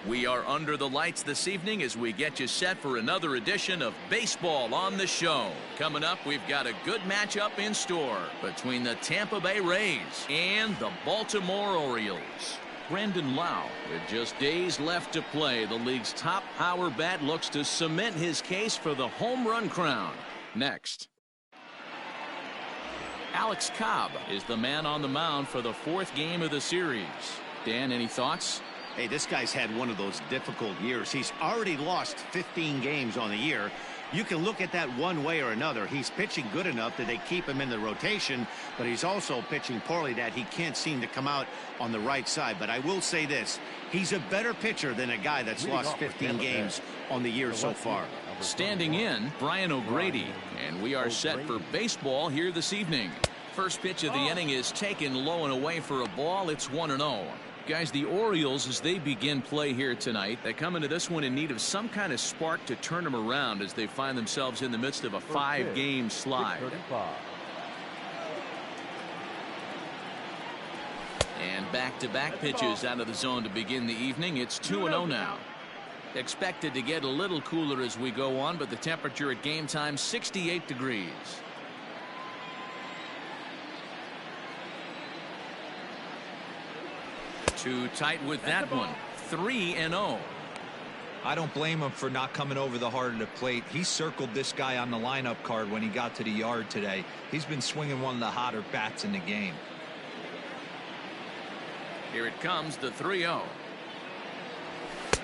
We are under the lights this evening as we get you set for another edition of Baseball on the Show. Coming up, we've got a good matchup in store between the Tampa Bay Rays and the Baltimore Orioles. Brandon Lau, with just days left to play, the league's top power bat looks to cement his case for the home run crown. Next. Alex Cobb is the man on the mound for the fourth game of the series. Dan, any thoughts? Hey, this guy's had one of those difficult years. He's already lost 15 games on the year. You can look at that one way or another. He's pitching good enough that they keep him in the rotation, but he's also pitching poorly that he can't seem to come out on the right side. But I will say this, he's a better pitcher than a guy that's lost 15 games on the year so far. Standing in, Brian O'Grady, and we are set for baseball here this evening. First pitch of the inning is taken low and away for a ball. It's 1-0. Guys, the Orioles, as they begin play here tonight, they come into this one in need of some kind of spark to turn them around as they find themselves in the midst of a 5-game slide. And back-to-back pitches out of the zone to begin the evening. It's 2-0 now. Expected to get a little cooler as we go on, but the temperature at game time, 68 degrees. Too tight with that one. 3-0. I don't blame him for not coming over the heart of the plate. He circled this guy on the lineup card when he got to the yard today. He's been swinging one of the hotter bats in the game. Here it comes, the 3-0.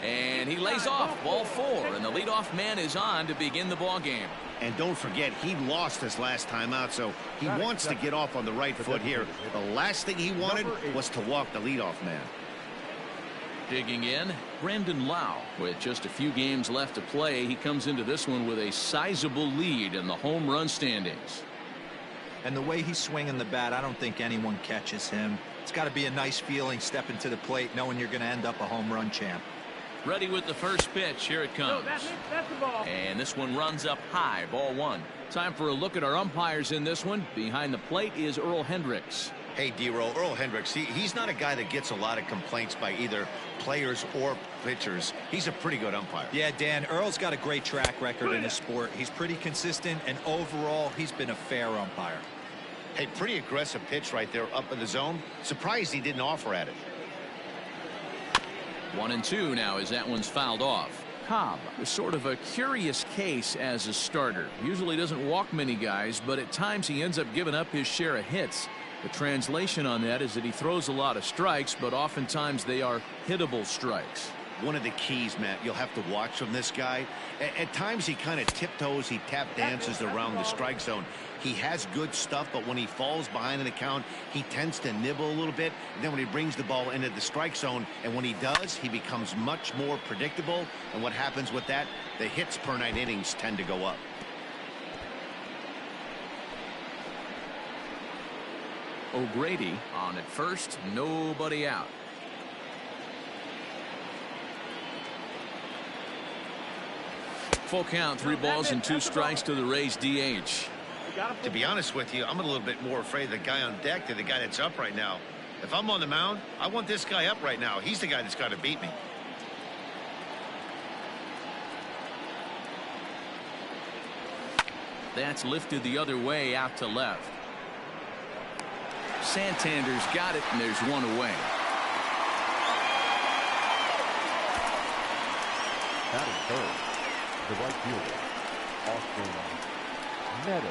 And he lays off ball 4, and the leadoff man is on to begin the ball game. And don't forget, he lost his last time out, so he wants to get off on the right foot here. The last thing he wanted was to walk the leadoff man. Digging in, Brandon Lau. With just a few games left to play, he comes into this one with a sizable lead in the home run standings. And the way he's swinging the bat, I don't think anyone catches him. It's got to be a nice feeling stepping to the plate knowing you're going to end up a home run champ. Ready with the first pitch. Here it comes. That's the ball. And this one runs up high. Ball 1. Time for a look at our umpires in this one. Behind the plate is Earl Hendricks. Hey, D-Roll, Earl Hendricks, he's not a guy that gets a lot of complaints by either players or pitchers. He's a pretty good umpire. Yeah, Dan, Earl's got a great track record in his sport. He's pretty consistent, and overall, he's been a fair umpire. Hey, pretty aggressive pitch right there up in the zone. Surprised he didn't offer at it. 1-2 now as that one's fouled off. Cobb is sort of a curious case as a starter. Usually doesn't walk many guys, but at times he ends up giving up his share of hits. The translation on that is that he throws a lot of strikes, but oftentimes they are hittable strikes. One of the keys, Matt, you'll have to watch from this guy. At times he kind of tiptoes, he tap dances around the strike zone. He has good stuff, but when he falls behind in the count, he tends to nibble a little bit. And then when he brings the ball into the strike zone, and when he does, he becomes much more predictable. And what happens with that? The hits per 9 innings tend to go up. O'Grady on at first, nobody out. Full count, 3 balls and 2 strikes to the Rays DH. To be honest with you, I'm a little bit more afraid of the guy on deck than the guy that's up right now. If I'm on the mound, I want this guy up right now. He's the guy that's got to beat me. That's lifted the other way out to left. Santander's got it, and there's one away. Batting third, the right fielder, Austin Meadows.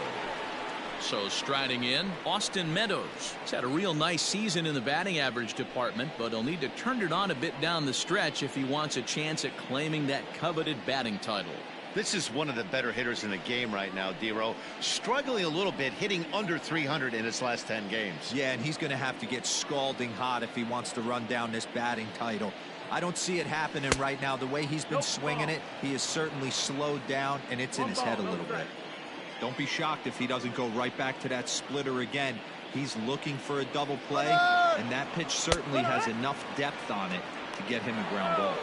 So striding in, Austin Meadows. He's had a real nice season in the batting average department, but he'll need to turn it on a bit down the stretch if he wants a chance at claiming that coveted batting title. This is one of the better hitters in the game right now, D-Roll. Struggling a little bit, hitting under 300 in his last 10 games. Yeah, and he's going to have to get scalding hot if he wants to run down this batting title. I don't see it happening right now. The way he's been swinging it, he has certainly slowed down, and it's in his head a little bit. Don't be shocked if he doesn't go right back to that splitter again. He's looking for a double play, and that pitch certainly has enough depth on it to get him a ground ball.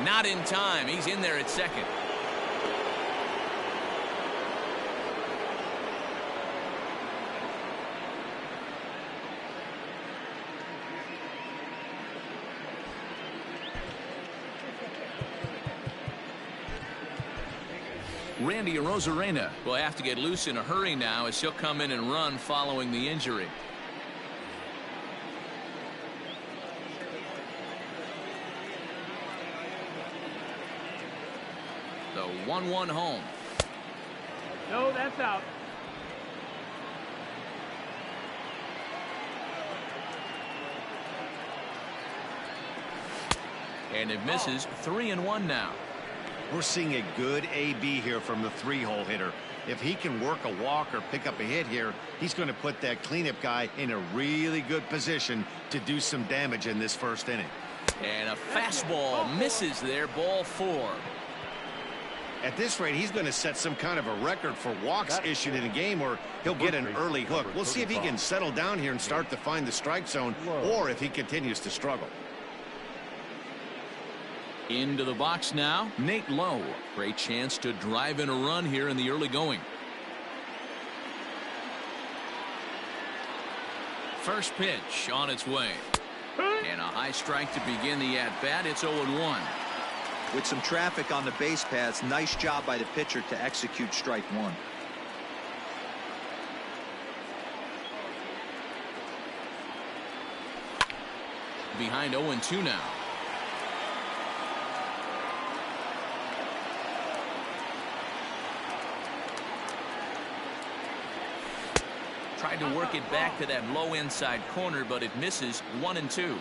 Not in time. He's in there at second. Randy Arozarena will have to get loose in a hurry now as he'll come in and run following the injury. The 1-1 home. No, that's out. And it misses. 3-1 now. We're seeing a good AB here from the 3-hole hitter. If he can work a walk or pick up a hit here, he's going to put that cleanup guy in a really good position to do some damage in this first inning. And a fastball misses there. Ball 4. At this rate, he's going to set some kind of a record for walks issued in a game, or he'll get an early hook. We'll see if he can settle down here and start to find the strike zone, or if he continues to struggle. Into the box now, Nate Lowe. Great chance to drive in a run here in the early going. First pitch on its way. And a high strike to begin the at-bat. It's 0-1. With some traffic on the base paths, nice job by the pitcher to execute strike one. Behind 0-2 now. Tried to work it back to that low inside corner, but it misses. 1-2.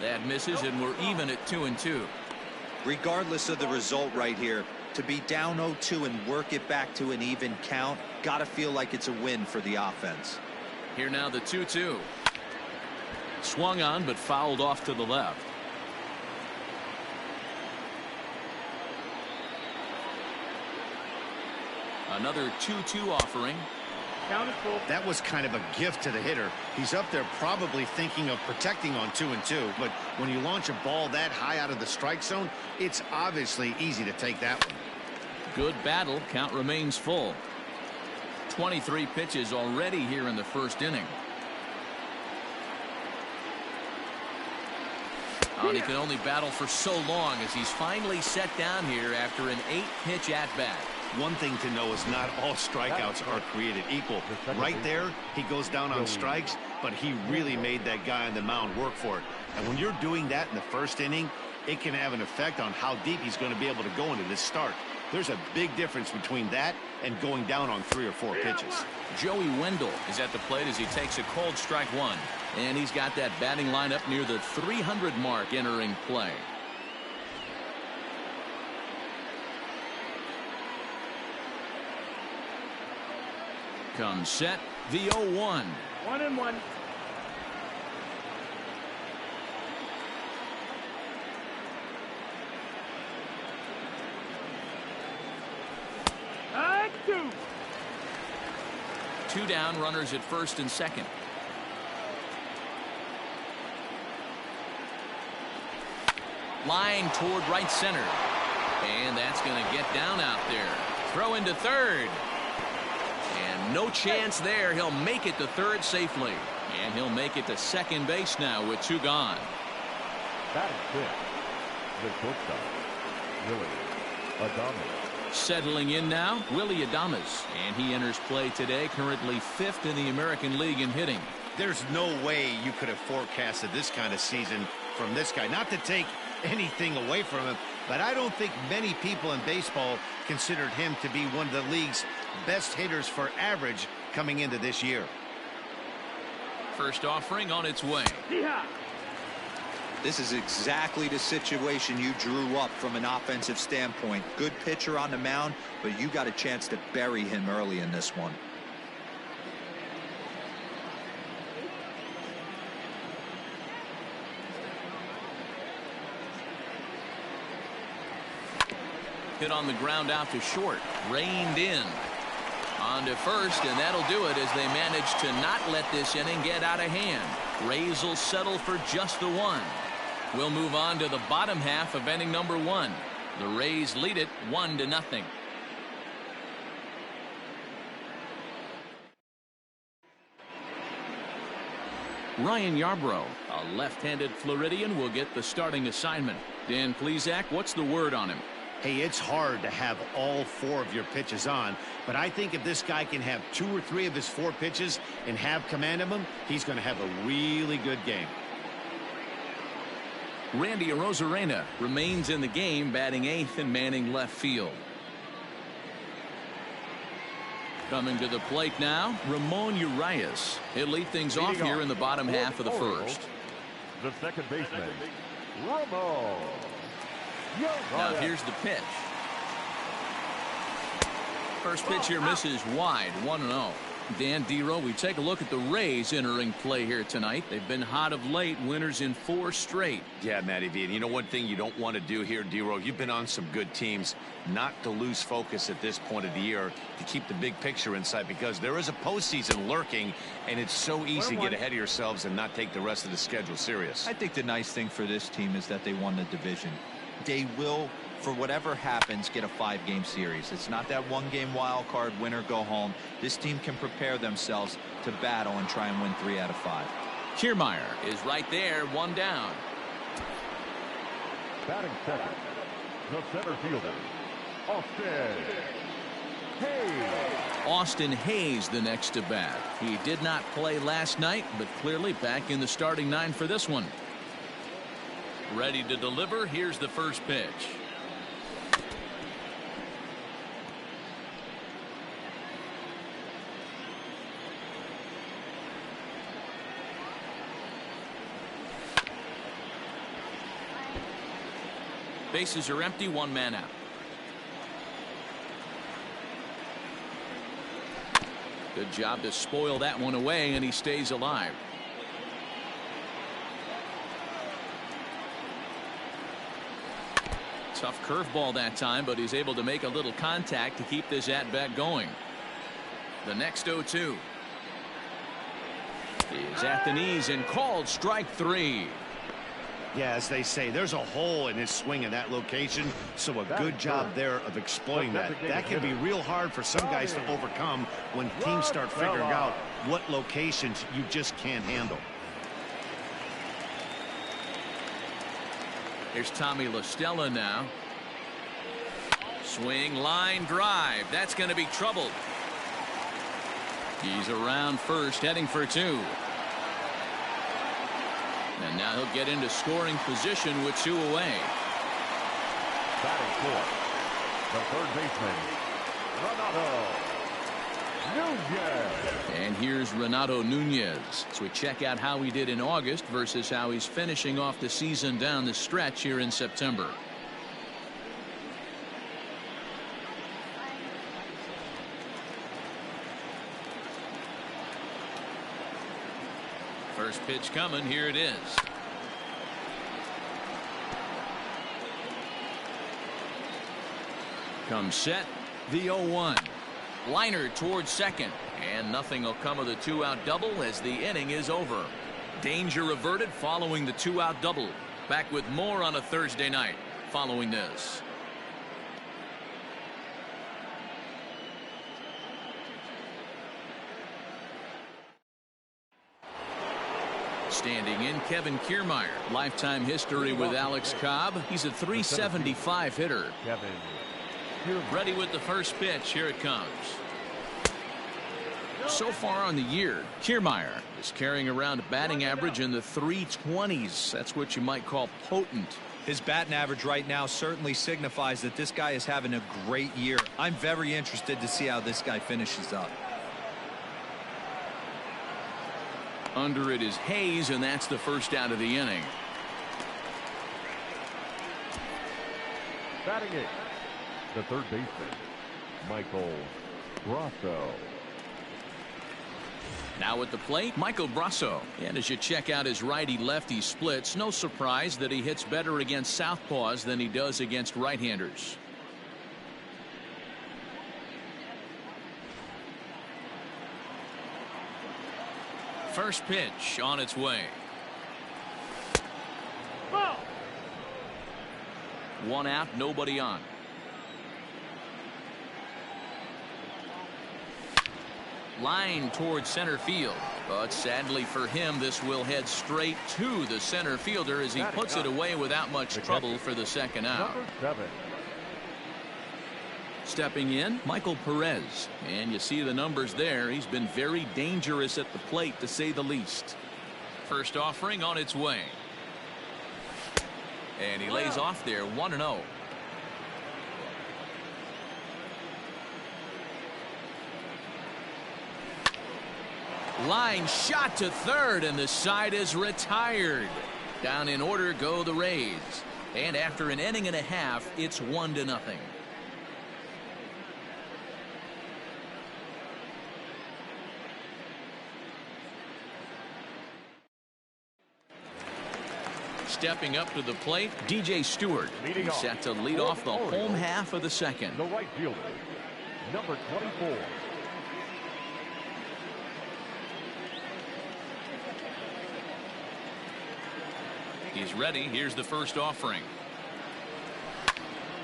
That misses, and we're even at 2-2. Regardless of the result right here, to be down 0-2 and work it back to an even count, gotta feel like it's a win for the offense. Here now the 2-2. Swung on, but fouled off to the left. Another 2-2 offering. That was kind of a gift to the hitter. He's up there probably thinking of protecting on 2-2, but when you launch a ball that high out of the strike zone, it's obviously easy to take that one. Good battle. Count remains full. 23 pitches already here in the first inning. And he can only battle for so long as he's finally set down here after an 8-pitch at-bat. One thing to know is not all strikeouts are created equal. Right there, he goes down on strikes, but he really made that guy on the mound work for it. And when you're doing that in the first inning, it can have an effect on how deep he's going to be able to go into this start. There's a big difference between that and going down on 3 or 4 pitches. Joey Wendell is at the plate as he takes a cold strike one. And he's got that batting lineup near the 300 mark entering play. Comes set, the 0-1. 1-1. Two down, runners at first and second. Line toward right center. And that's going to get down out there. Throw into third. And no chance there. He'll make it to third safely. And he'll make it to second base now with 2 gone. Batting fifth, the shortstop, Willie Adames. Settling in now, Willie Adames. And he enters play today, currently 5th in the American League in hitting. There's no way you could have forecasted this kind of season from this guy. Not to take anything away from him, but I don't think many people in baseball considered him to be one of the league's best hitters for average coming into this year. First offering on its way. This is exactly the situation you drew up from an offensive standpoint. Good pitcher on the mound, but you got a chance to bury him early in this one. Hit on the ground out to short. Reined in. On to first, and that'll do it as they manage to not let this inning get out of hand. Rays will settle for just the 1. We'll move on to the bottom half of inning number 1. The Rays lead it 1-0. Ryan Yarbrough, a left-handed Floridian, will get the starting assignment. Dan Plesac, what's the word on him? Hey, it's hard to have all 4 of your pitches on, but I think if this guy can have 2 or 3 of his 4 pitches and have command of them, he's going to have a really good game. Randy Arozarena remains in the game, batting 8th and manning left field. Coming to the plate now, Ramon Urias. He'll lead things off here in the bottom half of the first. The second baseman, Ramon. Now here's the pitch. First pitch here misses wide, 1-0. Dan Dero, we take a look at the Rays entering play here tonight. They've been hot of late, winners in 4 straight. Yeah, Matty V. And you know one thing you don't want to do here, Dero, you've been on some good teams, not to lose focus at this point of the year, to keep the big picture in sight, because there is a postseason lurking, and it's so easy to get ahead of yourselves and not take the rest of the schedule serious. I think the nice thing for this team is that they won the division. They will, for whatever happens, get a 5-game series. It's not that 1-game wild card, win or go home. This team can prepare themselves to battle and try and win 3 out of 5. Kiermaier is right there, 1 down. Batting second, the center fielder, Austin Hayes. Austin Hayes the next to bat. He did not play last night, but clearly back in the starting 9 for this one. Ready to deliver. Here's the first pitch. Bases are empty, 1 man out. Good job to spoil that one away, and he stays alive. Tough curveball that time, but he's able to make a little contact to keep this at-bat going. The next 0-2. Is at the knees and called strike 3. Yeah, as they say, there's a hole in his swing in that location, so a good job there of exploiting that. That can be real hard for some guys to overcome when teams start figuring out what locations you just can't handle. Here's Tommy La Stella now. Swing, line drive. That's going to be troubled. He's around first, heading for 2. And now he'll get into scoring position with 2 away. Batting fourth, the third baseman, Renato Nunez. And here's Renato Nunez. So we check out how he did in August versus how he's finishing off the season down the stretch here in September. First pitch coming. Here it is. Comes set. The 0-1. Liner towards second, and nothing will come of the 2-out double as the inning is over. Danger averted following the 2-out double. Back with more on a Thursday night following this. Standing in, Kevin Kiermaier. Lifetime history with Alex Cobb. He's a .375 hitter. Ready with the first pitch. Here it comes. So far on the year, Kiermaier is carrying around a batting average in the 320s. That's what you might call potent. His batting average right now certainly signifies that this guy is having a great year. I'm very interested to see how this guy finishes up. Under it is Hayes, and that's the first out of the inning. Batting it, the third baseman, Michael Brasso. Now at the plate, Michael Brasso. And as you check out his righty-lefty splits, no surprise that he hits better against southpaws than he does against right-handers. First pitch on its way. Ball. 1 out, nobody on. Line towards center field. But sadly for him, this will head straight to the center fielder as he puts it away without much trouble for the second out. Number 7. Stepping in, Michael Perez. And you see the numbers there. He's been very dangerous at the plate, to say the least. First offering on its way. And he lays off there 1-0. Line shot to third, and the side is retired. Down in order go the Rays. And after an inning and a half, it's 1-0. Stepping up to the plate, DJ Stewart. He's set to lead off the home half of the second. The right fielder, number 24. He's ready. Here's the first offering.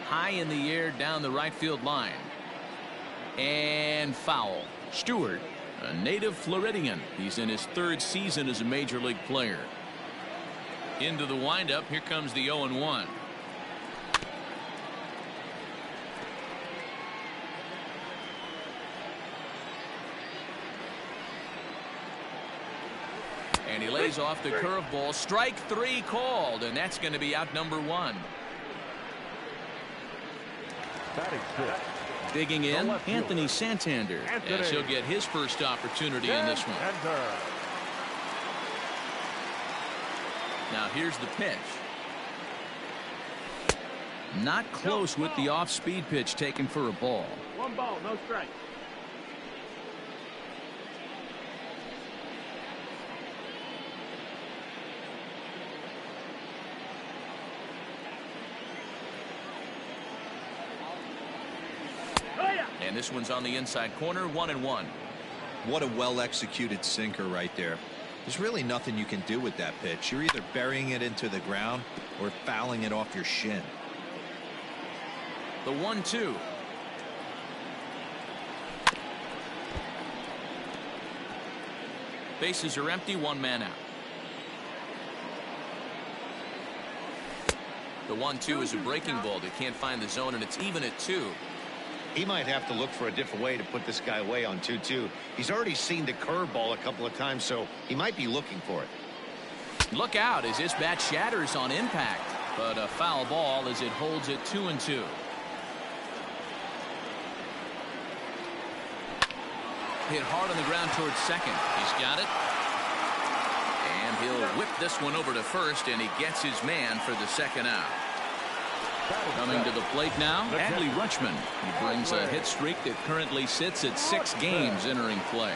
High in the air down the right field line. And foul. Stewart, a native Floridian. He's in his third season as a major league player. Into the windup. Here comes the 0-1. And he lays off the curveball. Strike 3 called, and that's going to be out number 1. Digging in, Anthony Santander, as he'll get his first opportunity in this one. Now here's the pitch. Not close with the off-speed pitch taken for a ball. 1 ball, no strike. And this one's on the inside corner, 1-1. What a well-executed sinker right there. There's really nothing you can do with that pitch. You're either burying it into the ground or fouling it off your shin. The 1-2. Bases are empty, 1 man out. The 1-2 is a breaking ball. They can't find the zone, and it's even at 2. He might have to look for a different way to put this guy away on 2-2. He's already seen the curveball a couple of times, so he might be looking for it. Look out as this bat shatters on impact, but a foul ball as it holds it 2-2. Hit hard on the ground towards second. He's got it. And he'll whip this one over to first, and he gets his man for the second out. Coming to the plate now, Adley Rutschman. He brings a hit streak that currently sits at 6 games entering play.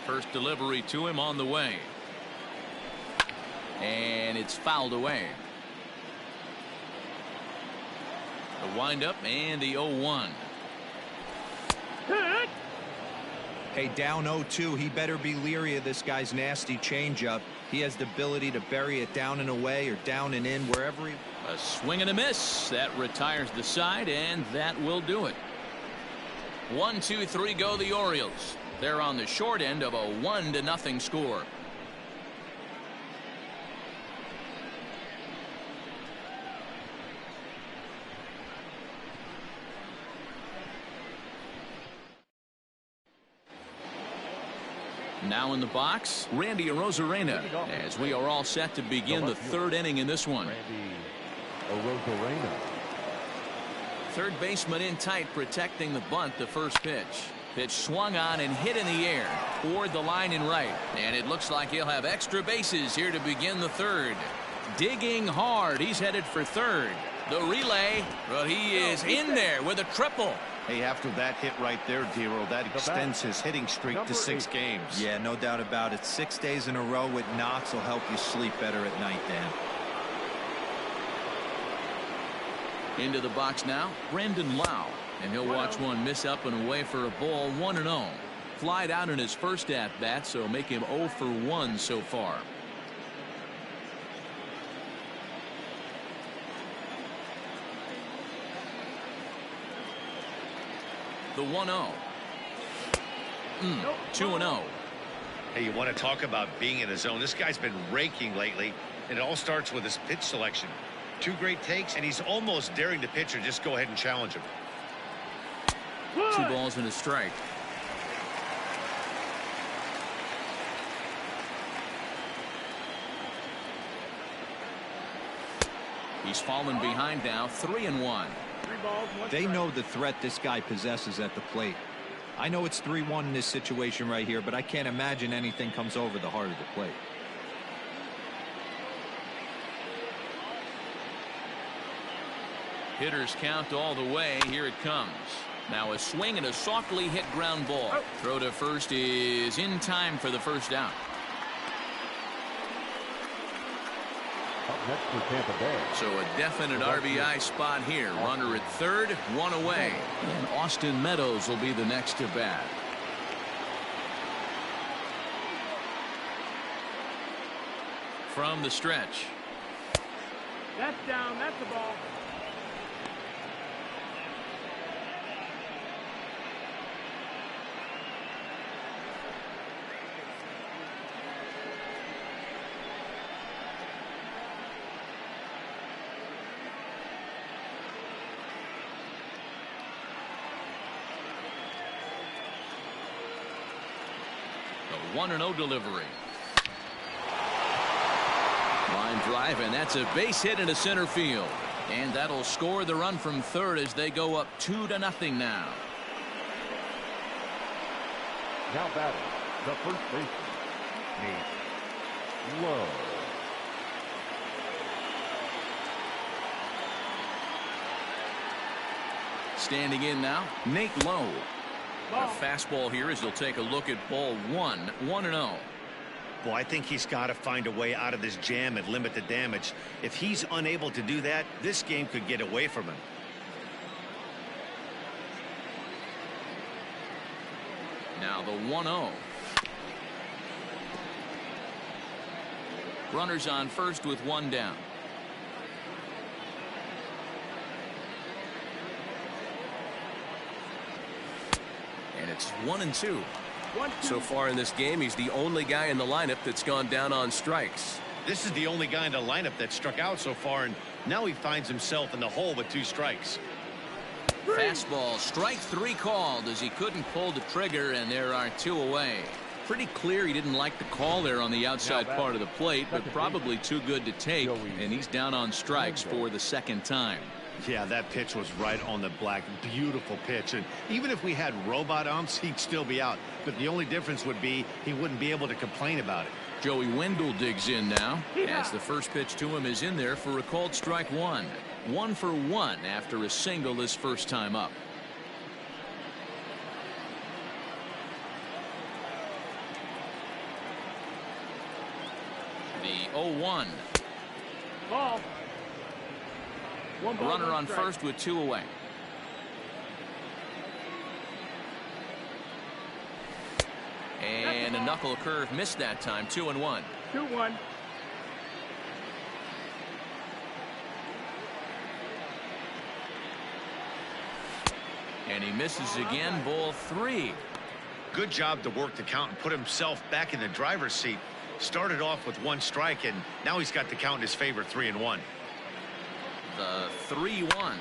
First delivery to him on the way. And it's fouled away. The windup and the 0-1. Hey, down 0-2. He better be leery of this guy's nasty changeup. He has the ability to bury it down and away or down and in wherever he... A swing and a miss. That retires the side, and that will do it. 1, 2, 3 go the Orioles. They're on the short end of a 1-0 score. Now in the box, Randy Arozarena, as we are all set to begin the 3rd inning in this one. Third baseman in tight, protecting the bunt. The first pitch. Pitch swung on and hit in the air toward the line in right. And it looks like he'll have extra bases here to begin the 3rd. Digging hard. He's headed for 3rd. The relay, but he is in there with a triple. Hey, after that hit right there, Dero, that extends his hitting streak to 6 games. Yeah, no doubt about it. 6 days in a row with knocks will help you sleep better at night, Dan. Into the box now, Brandon Lau. And he'll watch one miss up and away for a ball, 1-0. Flied out in his first at-bat, so make him 0 for 1 so far. the 1-0. 2-0. Hey, you want to talk about being in a zone? This guy's been raking lately, and it all starts with his pitch selection. 2 great takes, and he's almost daring the pitcher just go ahead and challenge him. 2 balls and a strike. He's fallen behind now, 3-1. They know the threat this guy possesses at the plate. I know it's 3-1 in this situation right here, but I can't imagine anything comes over the heart of the plate. Hitters count all the way. Here it comes. Now a swing and a softly hit ground ball. Throw to first is in time for the first out. Up next for Tampa Bay. So a definite RBI spot here. Runner at third, 1 away. And Austin Meadows will be the next to bat. From the stretch. That's down. That's the ball. The 1-0 delivery. Line drive, and that's a base hit into center field. And that'll score the run from third as they go up 2-0 now. Now batting, the first baseman, Nate Lowe. Standing in now, Nate Lowe. A fastball here as they'll take a look at ball 1, 1-0. Well, I think he's got to find a way out of this jam and limit the damage. If he's unable to do that, this game could get away from him. Now the 1-0. Runners on first with 1 down. And it's 1-2. So far in this game, he's the only guy in the lineup that's gone down on strikes. This is the only guy in the lineup that struck out so far, and now he finds himself in the hole with 2 strikes. Fastball, strike 3 called as he couldn't pull the trigger, and there are 2 away. Pretty clear he didn't like the call there on the outside part of the plate, but probably too good to take, and he's down on strikes for the 2nd time. Yeah, that pitch was right on the black. Beautiful pitch. And even if we had robot umps, he'd still be out. But the only difference would be he wouldn't be able to complain about it. Joey Wendell digs in now as the first pitch to him is in there for a called strike 1. 1 for 1 after a single his first time up. The 0-1. Ball. Runner on first with 2 away. And a knuckle curve missed that time. 2-1. 2-1. And he misses again. Ball 3. Good job to work the count and put himself back in the driver's seat. Started off with 1 strike, and now he's got the count in his favor, 3-1. The 3-1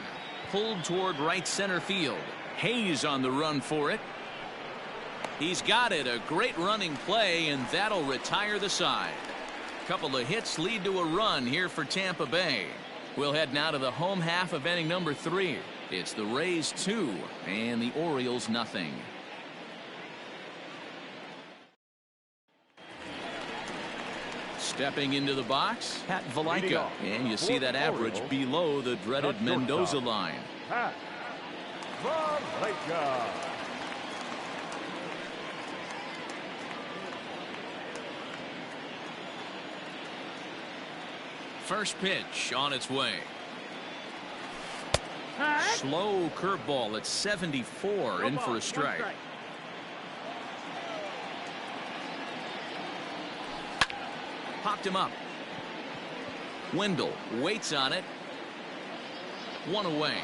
pulled toward right center field. Hayes on the run for it. He's got it. A great running play, and that'll retire the side. Couple of hits lead to a run here for Tampa Bay. We'll head now to the home half of inning number 3. It's the Rays 2 and the Orioles nothing. Stepping into the box, Pat Valaika, and you see that average below the dreaded Mendoza line. Pat Valaika. First pitch on its way. Slow curveball at 74, in for a strike. Popped him up. Wendell waits on it. 1 away.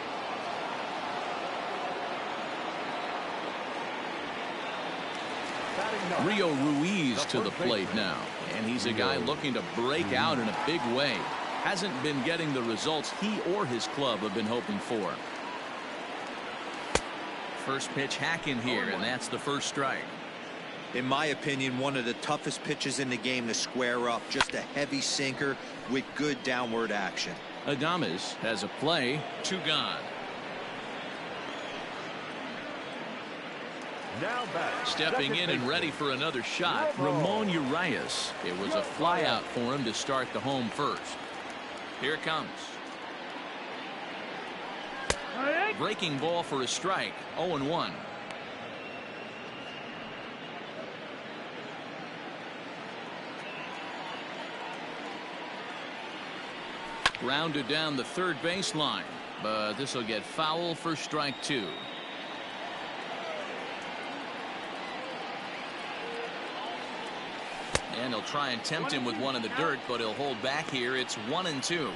Rio Ruiz to the plate now, and he's a guy looking to break out in a big way. Hasn't been getting the results he or his club have been hoping for. First pitch hacking here, and that's the first strike. In my opinion, one of the toughest pitches in the game to square up. Just a heavy sinker with good downward action. Adames has a play. 2 gone. Now back. Stepping in and ready for another shot, Ramon Urias. It was a fly out for him to start the home first. Here it comes. Breaking ball for a strike. 0-1. Grounded down the third baseline, but this will get foul for strike 2. And he'll try and tempt him with one in the dirt, but he'll hold back here. It's 1-2.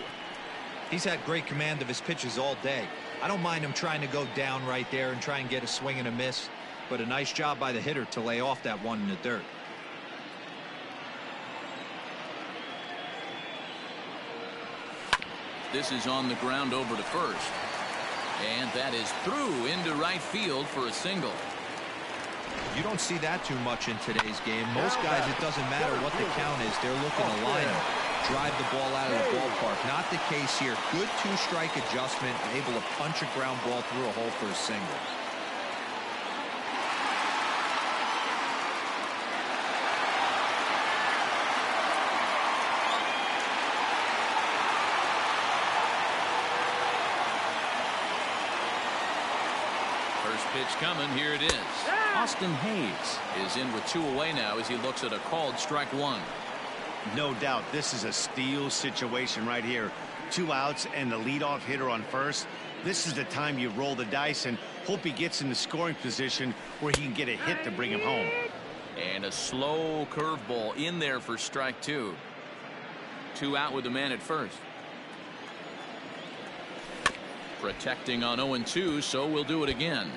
He's had great command of his pitches all day. I don't mind him trying to go down right there and try and get a swing and a miss, but a nice job by the hitter to lay off that one in the dirt. This is on the ground over to first. And that is through into right field for a single. You don't see that too much in today's game. Most guys, it doesn't matter what the count is. They're looking to line him, drive the ball out of the ballpark. Not the case here. Good 2-strike adjustment, able to punch a ground ball through a hole for a single. Pitch coming. Here it is. Austin Hayes is in with 2 away now as he looks at a called strike 1. No doubt this is a steal situation right here. 2 outs and the leadoff hitter on first. This is the time you roll the dice and hope he gets in the scoring position where he can get a hit to bring him home. And a slow curveball in there for strike 2. 2 out with the man at first. Protecting on 0-2, so we'll do it again.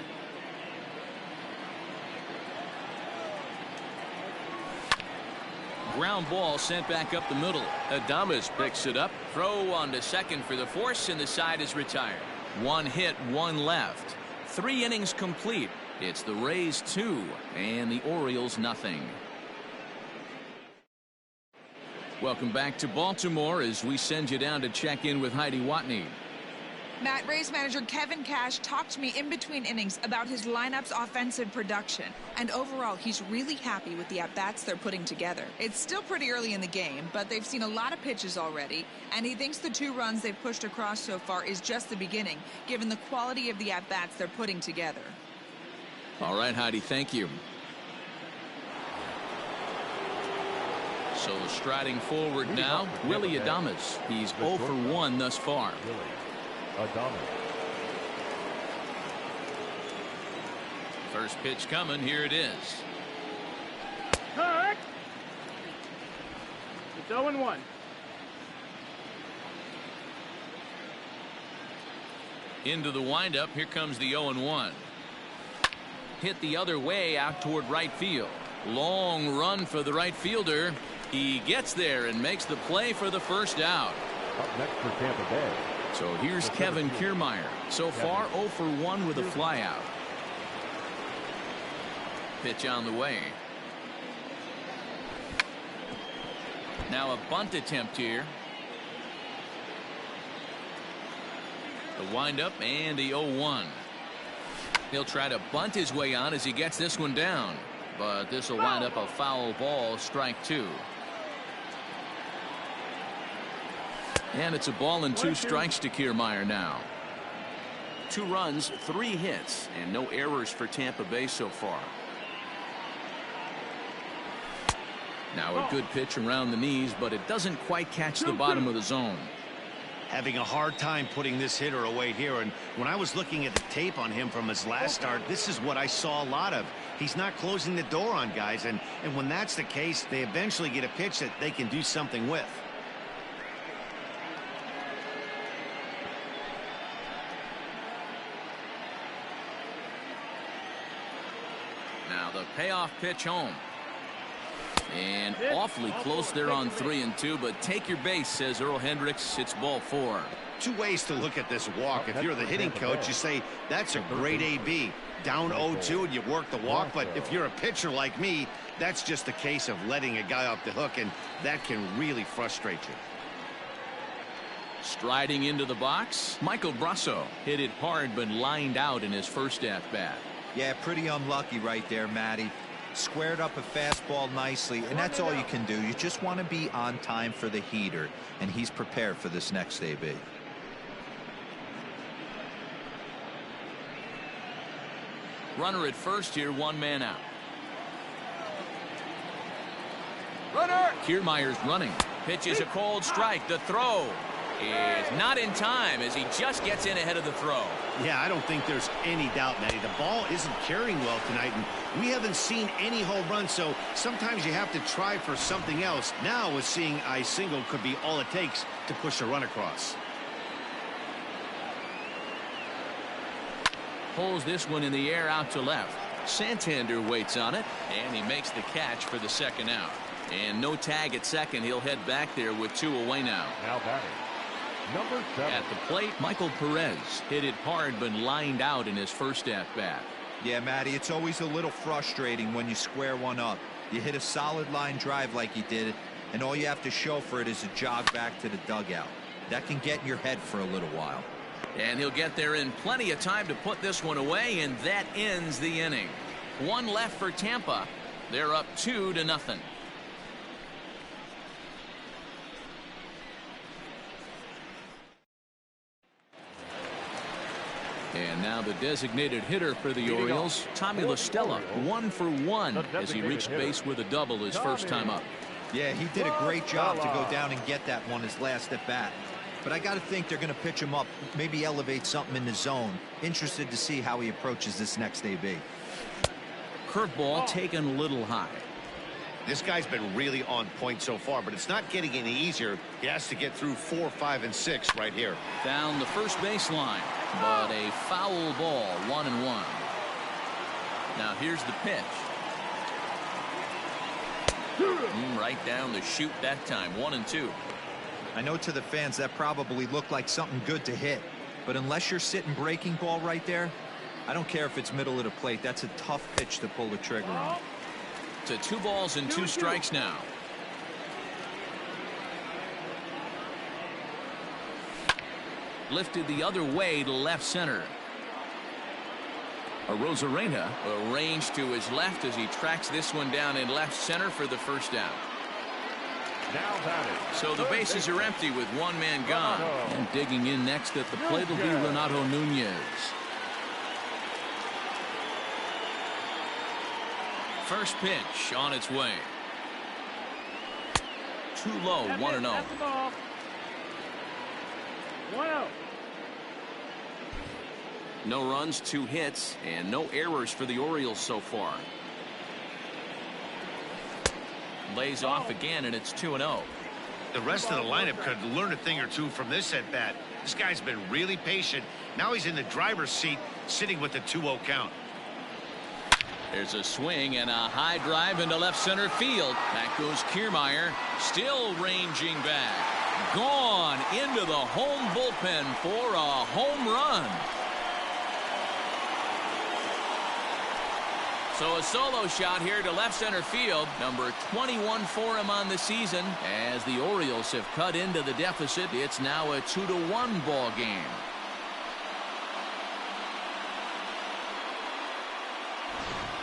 Ground ball sent back up the middle. Adames picks it up. Throw on to second for the force, and the side is retired. 1 hit, 1 left. 3 innings complete. It's the Rays 2 and the Orioles nothing. Welcome back to Baltimore as we send you down to check in with Heidi Watney. Matt, Rays manager Kevin Cash talked to me in between innings about his lineup's offensive production. And overall, he's really happy with the at-bats they're putting together. It's still pretty early in the game, but they've seen a lot of pitches already. And he thinks the 2 runs they've pushed across so far is just the beginning, given the quality of the at-bats they're putting together. All right, Heidi, thank you. So striding forward now, Willy Adames. He's 0 for 1 thus far. First pitch coming. Here it is. Hurt. It's 0-1. Into the windup. Here comes the 0-1. Hit the other way out toward right field. Long run for the right fielder. He gets there and makes the play for the first out. Up next for Tampa Bay. So here's Kevin Kiermaier. So far 0 for 1 with a flyout. Pitch on the way. Now a bunt attempt here. The windup and the 0-1. He'll try to bunt his way on as he gets this one down. But this will wind up a foul ball, strike 2. And it's a ball and 2 strikes to Kiermaier now. 2 runs, 3 hits, and no errors for Tampa Bay so far. Now a good pitch around the knees, but it doesn't quite catch the bottom of the zone. Having a hard time putting this hitter away here, and when I was looking at the tape on him from his last start, this is what I saw a lot of. He's not closing the door on guys, and when that's the case, they eventually get a pitch that they can do something with. Now the payoff pitch home. And awfully close there on 3-2, but take your base, says Earl Hendricks. It's ball 4. Two ways to look at this walk. If you're the hitting coach, you say that's a great AB. Down 0-2 and you work the walk, but if you're a pitcher like me, that's just a case of letting a guy off the hook, and that can really frustrate you. Striding into the box, Michael Brasso hit it hard but lined out in his first at-bat. Yeah, pretty unlucky right there, Matty. Squared up a fastball nicely, and that's all you can do. You just want to be on time for the heater, and he's prepared for this next AB. Runner at first here, 1 man out. Runner! Kiermaier's running. Pitches a cold strike. The throw is not in time as he just gets in ahead of the throw. Yeah, I don't think there's any doubt, Matty. The ball isn't carrying well tonight, and we haven't seen any home runs, so sometimes you have to try for something else. Now, with seeing a single could be all it takes to push a run across. Pulls this one in the air out to left. Santander waits on it, and he makes the catch for the second out. And no tag at second. He'll head back there with 2 away now. Now batting, number 7. At the plate, Michael Perez hit it hard but lined out in his first at-bat. Yeah, Matty, it's always a little frustrating when you square one up. You hit a solid line drive like he did, and all you have to show for it is a jog back to the dugout. That can get in your head for a little while. And he'll get there in plenty of time to put this one away, and that ends the inning. 1 left for Tampa. They're up 2-0. And now the designated hitter for the Orioles, Tommy La Stella, 1 for 1 as he reached base with a double his first time up. Yeah, he did a great job to go down and get that one his last at bat. But I got to think they're going to pitch him up, maybe elevate something in the zone. Interested to see how he approaches this next AB. Curveball taken a little high. This guy's been really on point so far, but it's not getting any easier. He has to get through 4, 5, and 6 right here. Down the first baseline, but a foul ball, 1-1. Now here's the pitch. Right down the chute that time, 1-2. I know to the fans that probably looked like something good to hit, but unless you're sitting breaking ball right there, I don't care if it's middle of the plate. That's a tough pitch to pull the trigger on. To 2 balls and 2 strikes now. Lifted the other way to left center. Arozarena arranged to his left as he tracks this one down in left center for the first out. Now batting, So the bases are empty with 1 man gone. And digging in next at the plate will be Renato Nunez. First pitch on its way. Too low, 1-0. That's the ball. 1-0. No runs, 2 hits, and no errors for the Orioles so far. Lays off again, and it's 2-0. The rest of the lineup could learn a thing or two from this at bat. This guy's been really patient. Now he's in the driver's seat, sitting with the 2-0 count. There's a swing and a high drive into left center field. Back goes Kiermaier, still ranging back. Gone into the home bullpen for a home run. So a solo shot here to left center field. Number 21 for him on the season. As the Orioles have cut into the deficit, it's now a 2-1 ball game.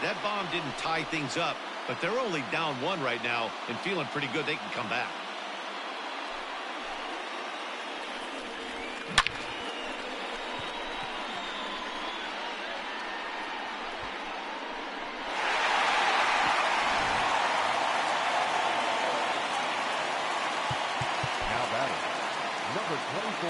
That bomb didn't tie things up, but they're only down 1 right now and feeling pretty good they can come back. now batting, number 24.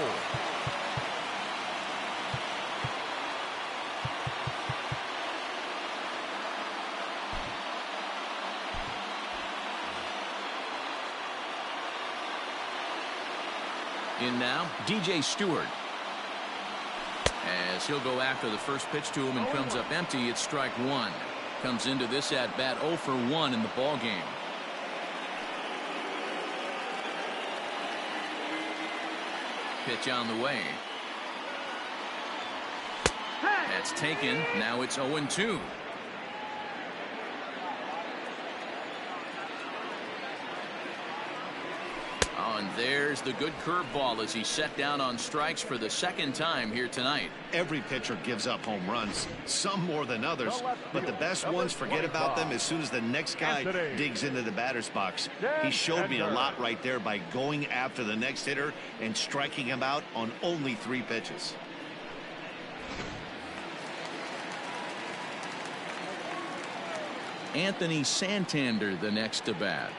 In now, DJ Stewart. As he'll go after the first pitch to him and comes up empty, it's strike 1. Comes into this at bat 0 for 1 in the ball game. Pitch on the way. That's taken. Now it's 0-2. Oh, and there's the good curveball as he's set down on strikes for the second time here tonight. Every pitcher gives up home runs, some more than others, but the best ones forget about them as soon as the next guy digs into the batter's box. He showed me a lot right there by going after the next hitter and striking him out on only 3 pitches. Anthony Santander the next to bat.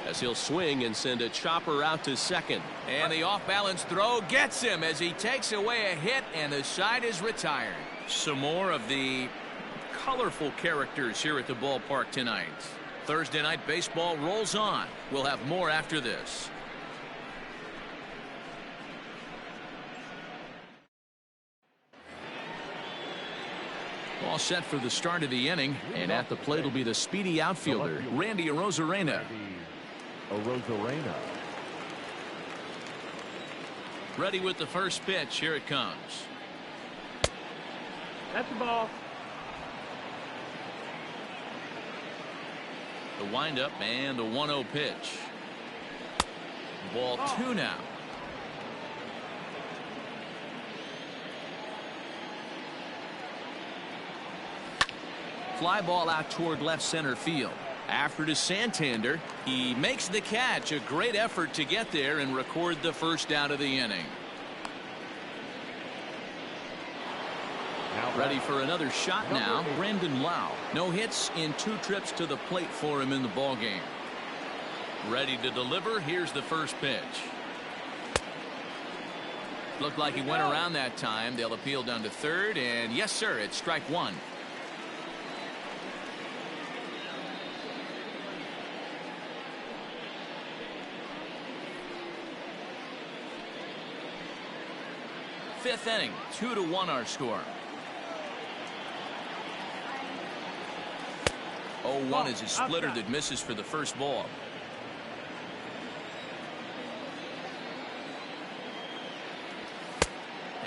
As he'll swing and send a chopper out to second. And the off-balance throw gets him as he takes away a hit, and the side is retired. Some more of the colorful characters here at the ballpark tonight. Thursday night baseball rolls on. We'll have more after this. All set for the start of the inning, and at the plate will be the speedy outfielder, Randy Arozarena. Ready with the first pitch. Here it comes. That's the ball. The windup and the 1-0 pitch. Ball 2 now. Fly ball out toward left center field. After to Santander, he makes the catch. A great effort to get there and record the first out of the inning. Ready for another shot now, Brendan Lau. No hits in 2 trips to the plate for him in the ballgame. Ready to deliver. Here's the first pitch. Looked like he went around that time. They'll appeal down to third, and yes, sir, it's strike 1. Fifth inning, 2-1 our score. 0-1 is a splitter that misses for the first ball.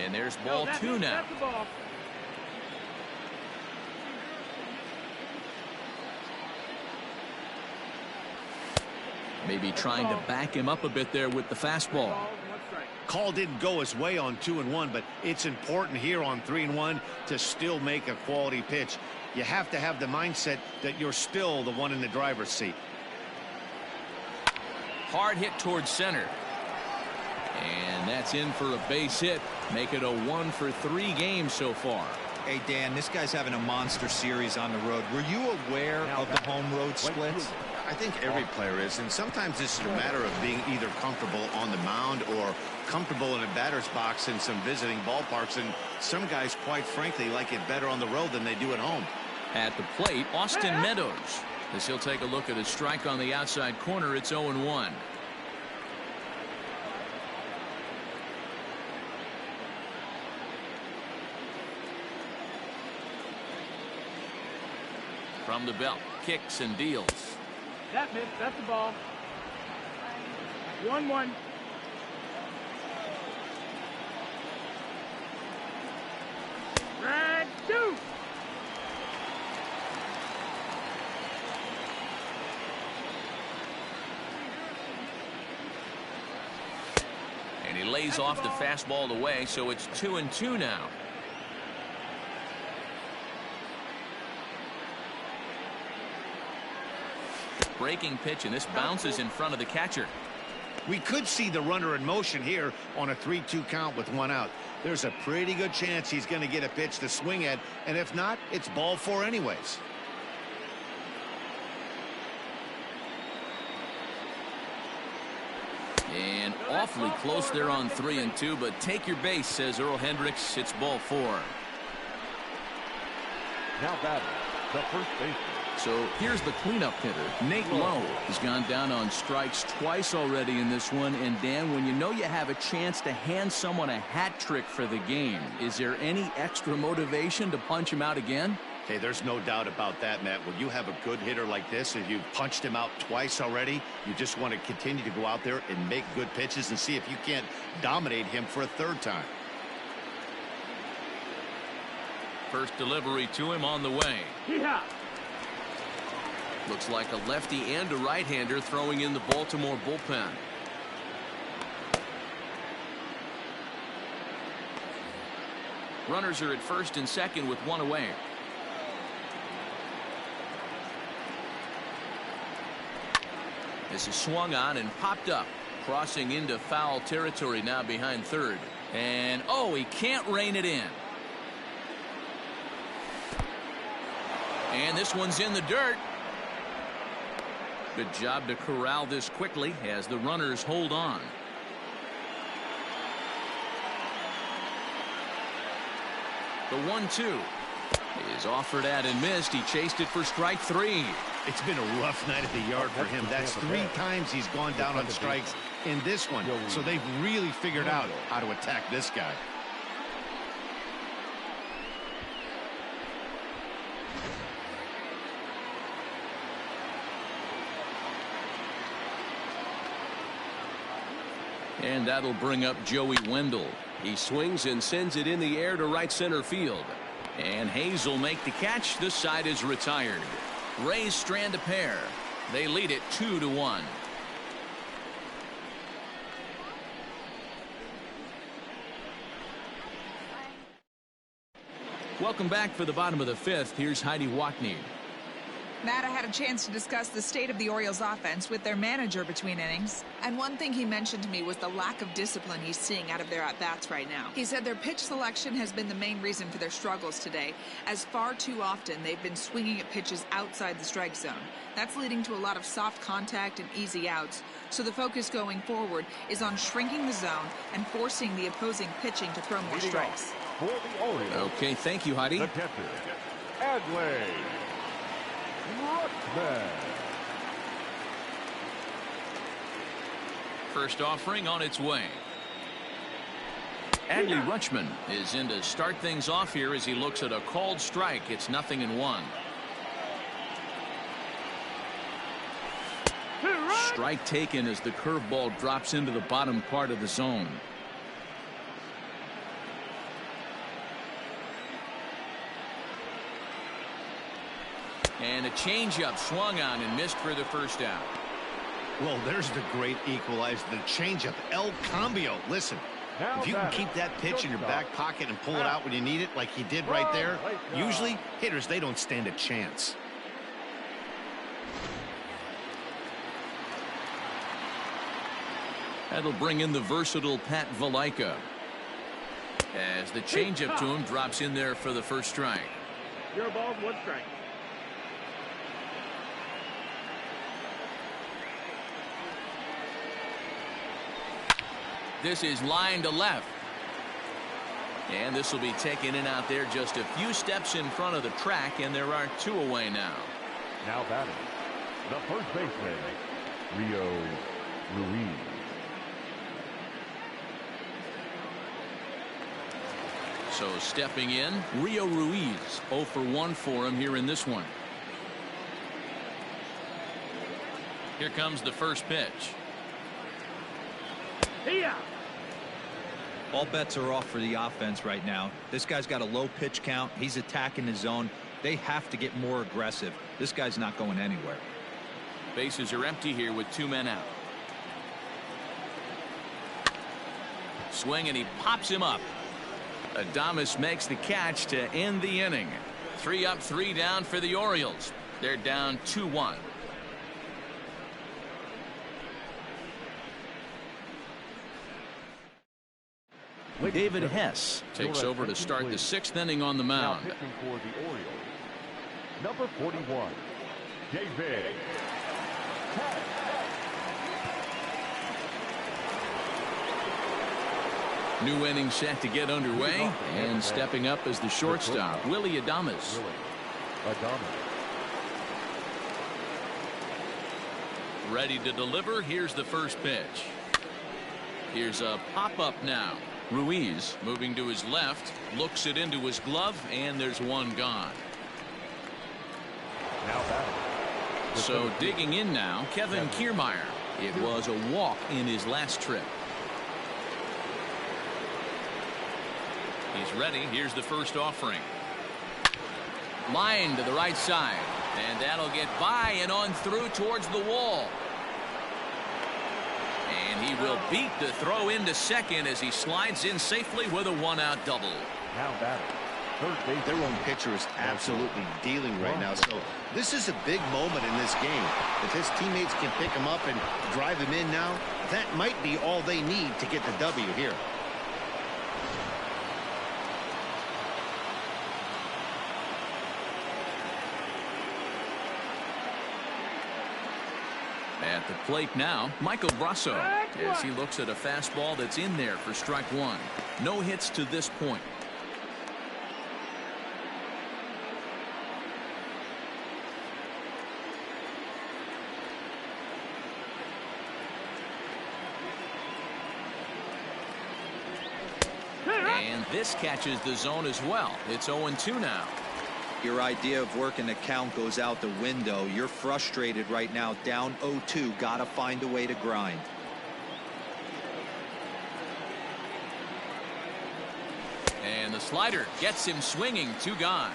And there's ball 2 now. Maybe trying to back him up a bit there with the fastball. Call didn't go his way on 2-1, but it's important here on 3-1 to still make a quality pitch. You have to have the mindset that you're still the one in the driver's seat. Hard hit towards center. And that's in for a base hit. Make it a 1-for-3 game so far. Hey, Dan, this guy's having a monster series on the road. Were you aware of the home road splits? I think every player is, and sometimes this is a matter of being either comfortable on the mound or comfortable in a batter's box in some visiting ballparks, and some guys, quite frankly, like it better on the road than they do at home. At the plate, Austin Meadows. As he'll take a look at a strike on the outside corner, it's 0-1. From the belt, kicks and deals. That's the ball. 1-1. Right, 2. And he lays off the fastball away, so it's 2-2 now. Breaking pitch, and this bounces in front of the catcher. We could see the runner in motion here on a 3-2 count with 1 out. There's a pretty good chance he's going to get a pitch to swing at, and if not, it's ball 4 anyways. And awfully close there on 3-2, but take your base, says Earl Hendricks. It's ball 4. Now batting, the first baseman. So here's the cleanup hitter, Nate Lowe. He's gone down on strikes twice already in this one. And Dan, when you know you have a chance to hand someone a hat trick for the game, is there any extra motivation to punch him out again? Hey, there's no doubt about that, Matt. When you have a good hitter like this, and you've punched him out twice already, you just want to continue to go out there and make good pitches and see if you can't dominate him for a third time. First delivery to him on the way. Yeah. Looks like a lefty and a right-hander throwing in the Baltimore bullpen. Runners are at first and second with one away. This is swung on and popped up, crossing into foul territory now behind third. And oh, he can't rein it in. And this one's in the dirt. Good job to corral this quickly as the runners hold on. The 1-2 is offered at and missed. He chased it for strike three. It's been a rough night at the yard for him. That's 3 times he's gone down on strikes in this one. So they've really figured out how to attack this guy. And that'll bring up Joey Wendell. He swings and sends it in the air to right center field. And Hayes will make the catch. This side is retired. Rays strand a pair. They lead it 2-1. Welcome back for the bottom of the fifth. Here's Heidi Watney. Matt, I had a chance to discuss the state of the Orioles offense with their manager between innings. And one thing he mentioned to me was the lack of discipline he's seeing out of their at-bats right now. He said their pitch selection has been the main reason for their struggles today, as far too often they've been swinging at pitches outside the strike zone. That's leading to a lot of soft contact and easy outs. So the focus going forward is on shrinking the zone and forcing the opposing pitching to throw more strikes. For the Orioles, Okay, thank you, Heidi. the catcher, Adley Rutschman. First offering on its way. Adley Rutschman is in to start things off here as he looks at a called strike. It's 0-1. Strike taken as the curveball drops into the bottom part of the zone. And a changeup swung on and missed for the first out. Well, there's the great equalizer, the changeup, El Cambio. Listen, if you can keep that pitch in your back pocket and pull it out when you need it, like he did right there, usually hitters, they don't stand a chance. That'll bring in the versatile Pat Valaika. As the changeup to him drops in there for the first strike. 0 balls, 1 strike. This is line to left. And this will be taken in out there just a few steps in front of the track, and there are 2 away now. Now batting, the first baseman, Rio Ruiz. So stepping in, Rio Ruiz. 0 for 1 for him here in this one. Here comes the first pitch. Yeah. All bets are off for the offense right now. This guy's got a low pitch count. He's attacking his zone. They have to get more aggressive. This guy's not going anywhere. Bases are empty here with 2 men out. Swing, and he pops him up. Adames makes the catch to end the inning. 3 up, 3 down for the Orioles. They're down 2-1. David Hess takes over to start the 6th inning on the Now mound. pitching for the Orioles, number 41, David Hess. New inning set to get underway, and stepping up as the shortstop, Willie Adames. Ready to deliver. Here's the first pitch. Here's a pop-up now. Ruiz moving to his left, looks it into his glove, and there's one gone. Now batting. So digging in now, Kevin Kiermaier. It was a walk in his last trip. He's ready. Here's the first offering. Line to the right side. And that'll get by and on through towards the wall. And he will beat the throw into second as he slides in safely with a one-out double. Now batting. Third base. Their own pitcher is absolutely dealing right now. So this is a big moment in this game. If his teammates can pick him up and drive him in now, that might be all they need to get the W here. At the plate now, Michael Brasso, as he looks at a fastball that's in there for strike one. No hits to this point. And this catches the zone as well. It's 0-2 now. Your idea of working the count goes out the window. You're frustrated right now, down 0-2. Gotta find a way to grind. And the slider gets him swinging. 2 gone.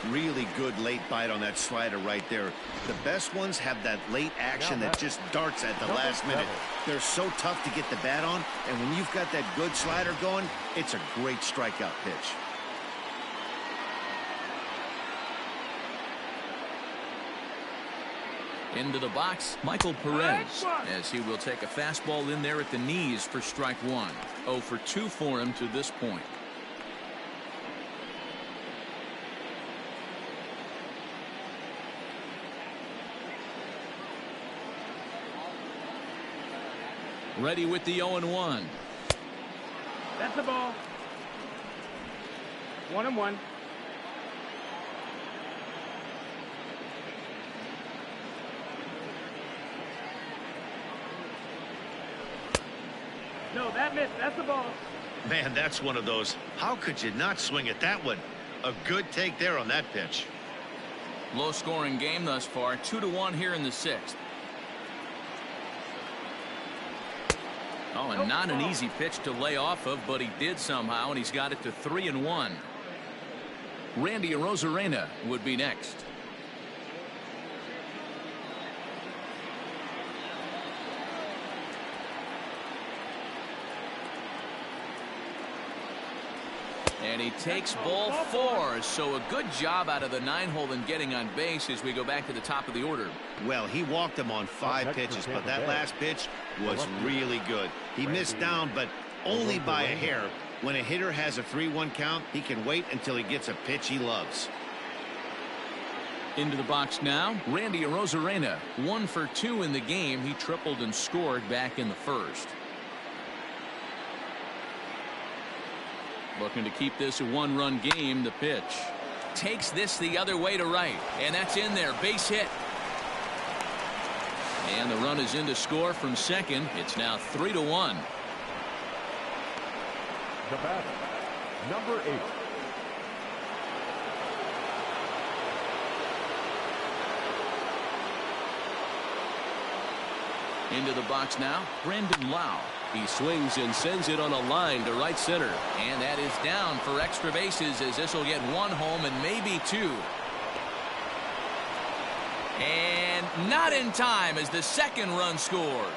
Really good late bite on that slider right there. The best ones have that late action that just darts at the last minute. They're so tough to get the bat on, and when you've got that good slider going, it's a great strikeout pitch. Into the box, Michael Perez, as he will take a fastball in there at the knees for strike one. 0 for 2 for him to this point. Ready with the 0-1. That's the ball. 1-1. No, that missed. That's the ball. Man, that's one of those. How could you not swing at that one? A good take there on that pitch. Low scoring game thus far. 2-1 here in the 6th. Oh, and not an easy pitch to lay off of, but he did somehow, and he's got it to 3-1. Randy Arozarena would be next. And he takes ball 4, so a good job out of the 9-hole in getting on base as we go back to the top of the order. Well, he walked him on 5 pitches, but that last pitch was really good. He missed down, but only by a hair. When a hitter has a 3-1 count, he can wait until he gets a pitch he loves. Into the box now, Randy Arozarena. 1 for 2 in the game. He tripled and scored back in the first. Looking to keep this a 1-run game. The pitch takes this the other way to right, and that's in there. Base hit. And the run is in to score from second. It's now 3-1. The batter, number 8. Into the box now, Brandon Lau. He swings and sends it on a line to right center. And that is down for extra bases as this will get 1 home and maybe 2. And not in time as the second run scores.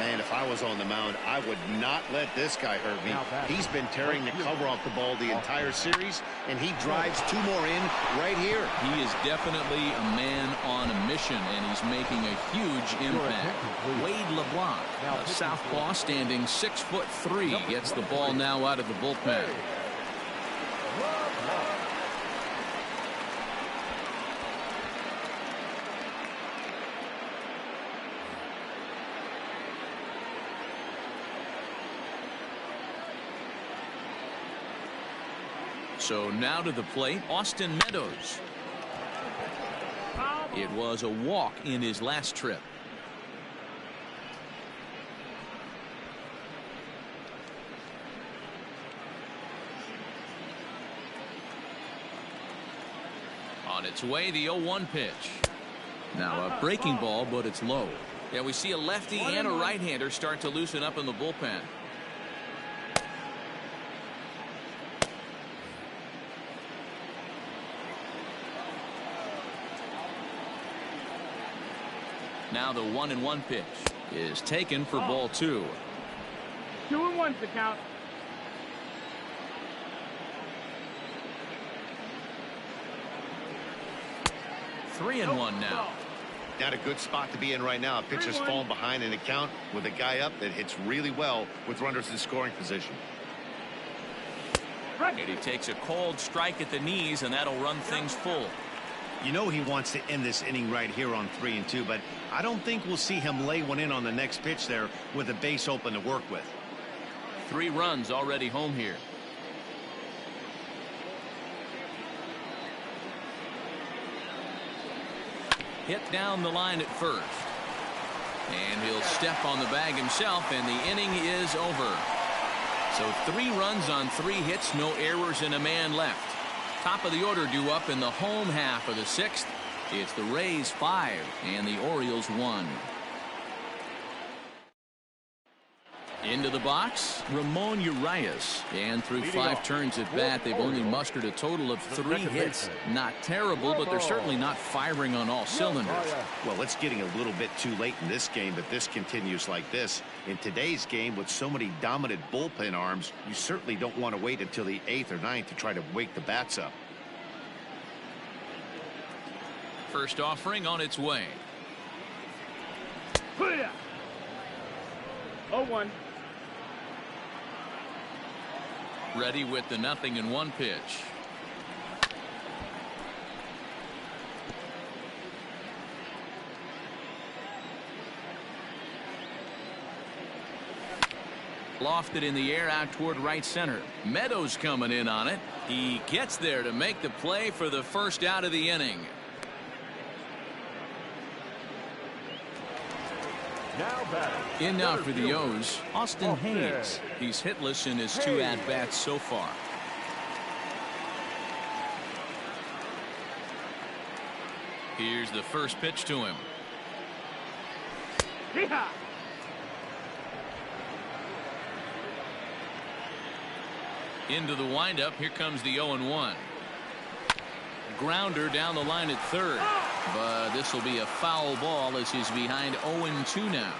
Man, if I was on the mound, I would not let this guy hurt me. He's been tearing the cover off the ball the entire series, and he drives 2 more in right here. He is definitely a man on a mission, and he's making a huge impact. Wade LeBlanc, a southpaw standing 6'3", gets the ball now out of the bullpen. So now to the plate, Austin Meadows. It was a walk in his last trip. On its way, the 0-1 pitch. Now a breaking ball, but it's low. Yeah, we see a lefty and a right-hander start to loosen up in the bullpen. Now the 1-1 pitch is taken for ball 2. 2-1's the count. 3-1 now. Not a good spot to be in right now. A pitcher's fallen behind in the count with a guy up that hits really well with runners in scoring position. And he takes a cold strike at the knees, and that'll run things full. You know he wants to end this inning right here on 3-2, but I don't think we'll see him lay one in on the next pitch there with a base open to work with. 3 runs already home here. Hit down the line at first. And he'll step on the bag himself, and the inning is over. So 3 runs on 3 hits, no errors, and a man left. Top of the order due up in the home half of the 6th. It's the Rays 5 and the Orioles 1. Into the box, Ramon Urias. And through 5 turns at bat, they've only mustered a total of 3 hits. Not terrible, but they're certainly not firing on all cylinders. Well, it's getting a little bit too late in this game if this continues like this. In today's game, with so many dominant bullpen arms, you certainly don't want to wait until the 8th or 9th to try to wake the bats up. First offering on its way. 0-1. Ready with the 0-1 pitch. Lofted in the air out toward right center. Meadows coming in on it. He gets there to make the play for the first out of the inning. In now for the O's, Austin Hayes. He's hitless in his 2 at-bats so far. Here's the first pitch to him. Yeehaw! Into the windup. Here comes the 0-1. Grounder down the line at third. But this will be a foul ball as he's behind 0-2 now.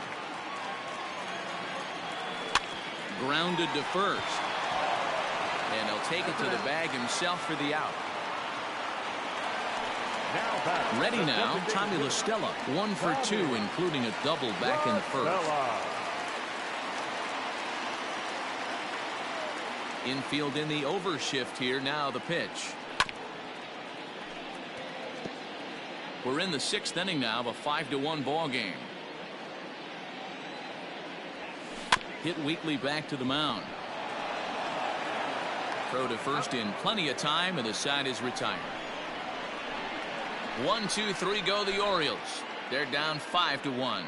Grounded to first. And he'll take it to the bag himself for the out. Ready now, Tommy La Stella. 1 for 2, including a double back in the first. Infield in the overshift here. Now the pitch. We're in the 6th inning now of a 5-1 ball game. Hit weakly back to the mound. Throw to first in plenty of time, and the side is retired. 1, 2, 3 go the Orioles. They're down 5-1.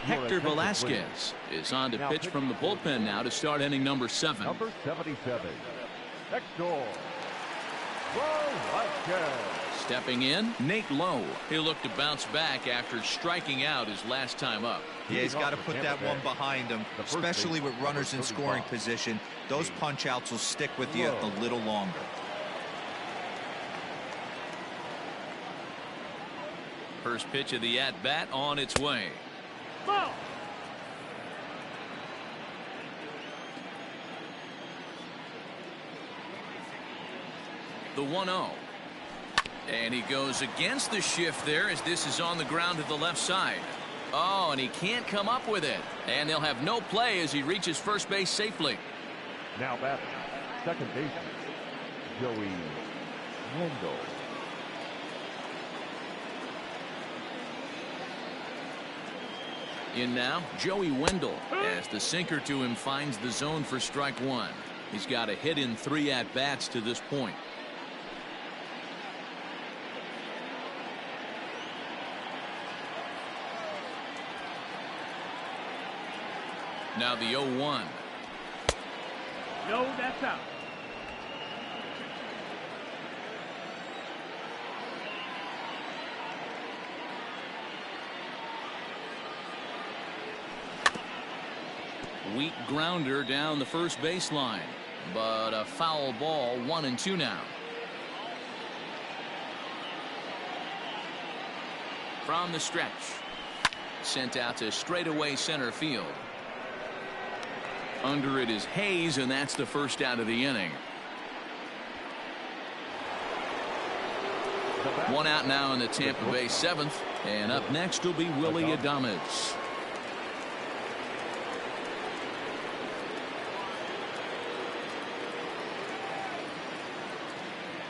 Hector Velasquez is on to pitch from the bullpen now to start inning number 7. Number 77, Hector Velasquez. Stepping in, Nate Lowe. He'll look to bounce back after striking out his last time up. Yeah, he's got to put that one behind him, especially with runners in scoring position. Those punch outs will stick with you a little longer. First pitch of the at-bat on its way. Ball. The 1-0. And he goes against the shift there as this is on the ground to the left side. Oh, and he can't come up with it. And they'll have no play as he reaches first base safely. Now batting, second baseman, Joey Wendell. In now, Joey Wendell, as the sinker to him finds the zone for strike 1. He's got a hit in 3 at-bats to this point. Now the 0-1. No, that's out. Weak grounder down the first baseline, but a foul ball. 1-2 now. From the stretch, sent out to straightaway center field. Under it is Hayes, and that's the first out of the inning. One out now in the Tampa Bay 7th, and up next will be Willie Adames.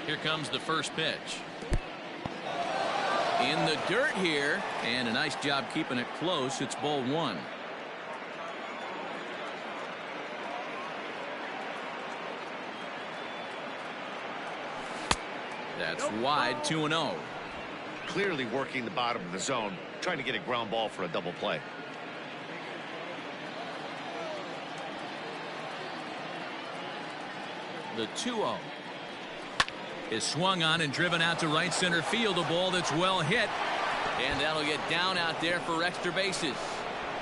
Here comes the first pitch. In the dirt here, and a nice job keeping it close. It's ball 1. That's wide. 2-0. Clearly working the bottom of the zone, trying to get a ground ball for a double play. The 2-0 is swung on and driven out to right center field. A ball that's well hit, and that'll get down out there for extra bases.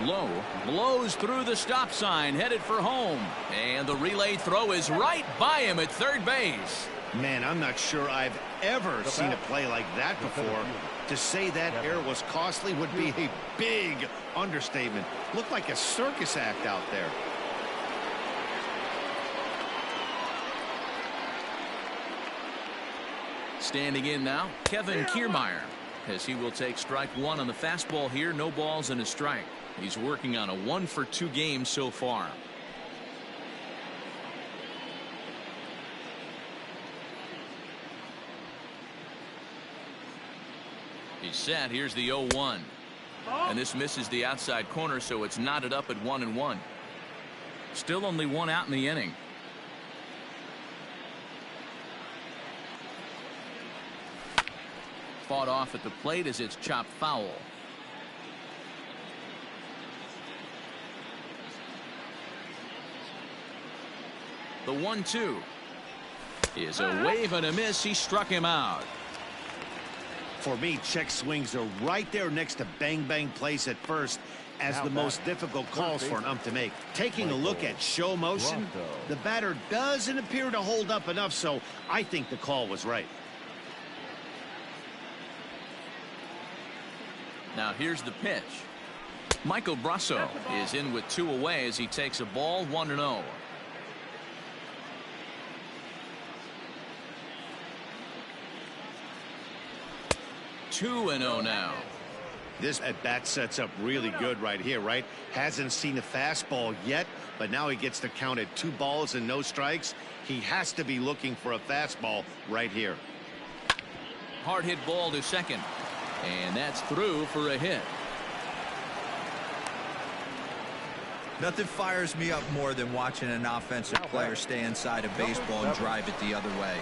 Low blows through the stop sign, headed for home, and the relay throw is right by him at third base. Man, I'm not sure I've ever seen a play like that before. To say that error was costly would be a big understatement. Looked like a circus act out there. Standing in now, Kevin Kiermaier, as he will take strike 1 on the fastball here. No balls and a strike. He's working on a 1-for-2 game so far. He's set. Here's the 0-1. And this misses the outside corner, so it's knotted up at 1-1. Still only 1 out in the inning. Fought off at the plate as it's chopped foul. The 1-2 is a wave and a miss. He struck him out. For me, check swings are right there next to bang bang plays at first as the most difficult calls for an ump to make. Taking a look at show motion, the batter doesn't appear to hold up enough, so I think the call was right. Now here's the pitch. Michael Brasso is in with 2 away as he takes a ball. 1-0. Two and 0 now. This at bat sets up really good right here, right? Hasn't seen a fastball yet, but now he gets to count at 2 balls and no strikes. He has to be looking for a fastball right here. Hard hit ball to second, and that's through for a hit. Nothing fires me up more than watching an offensive player stay inside a baseball and drive it the other way.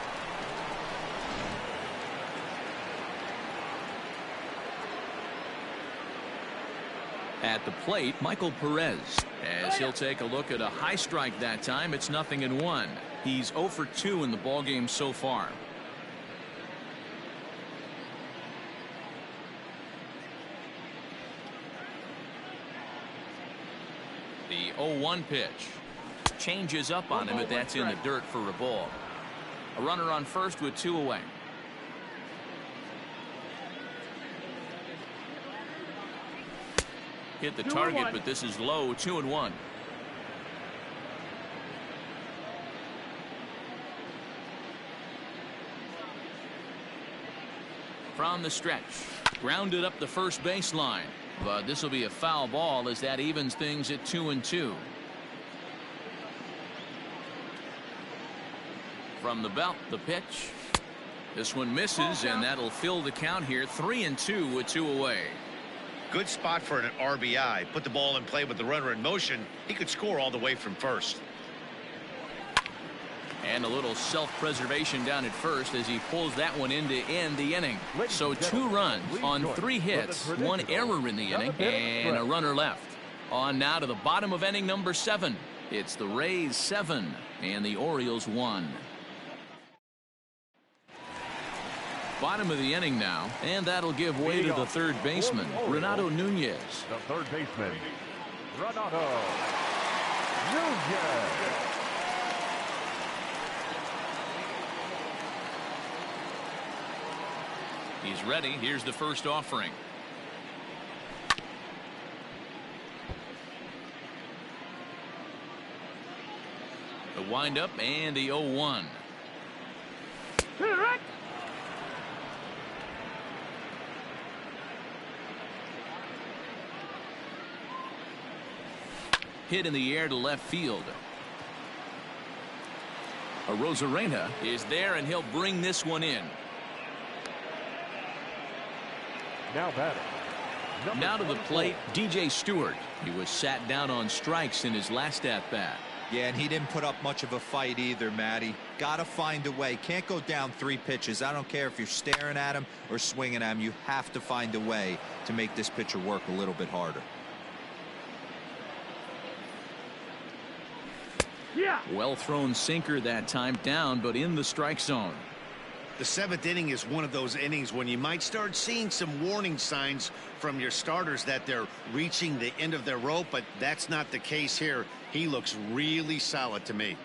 At the plate, Michael Perez, as he'll take a look at a high strike that time. It's 0-1. He's 0 for 2 in the ballgame so far. The 0-1 pitch changes up on him, but that's in the dirt for a ball. A runner on first with 2 away. Hit the target, but this is low. 2-1. From the stretch, grounded up the first baseline, but this will be a foul ball as that evens things at 2-2. From the belt, the pitch. This one misses, and that'll fill the count here. 3-2 with 2 away. Good spot for an RBI. Put the ball in play with the runner in motion. He could score all the way from first. And a little self-preservation down at first as he pulls that one in to end the inning. So 2 runs on 3 hits, 1 error in the inning, and a runner left. On now to the bottom of inning number 7. It's the Rays 7 and the Orioles 1. Bottom of the inning now, and that'll give way to the third baseman, Renato Nunez. The third baseman, Renato Nunez. He's ready. Here's the first offering. The windup and the 0-1. Hit in the air to left field. Arozarena is there, and he'll bring this one in. Now to the plate, DJ Stewart. He was sat down on strikes in his last at-bat. Yeah, and he didn't put up much of a fight either, Matty. Gotta find a way. Can't go down 3 pitches. I don't care if you're staring at him or swinging at him. You have to find a way to make this pitcher work a little bit harder. Yeah. Well thrown sinker that time, down but in the strike zone. The 7th inning is one of those innings when you might start seeing some warning signs from your starters that they're reaching the end of their rope, but that's not the case here. He looks really solid to me.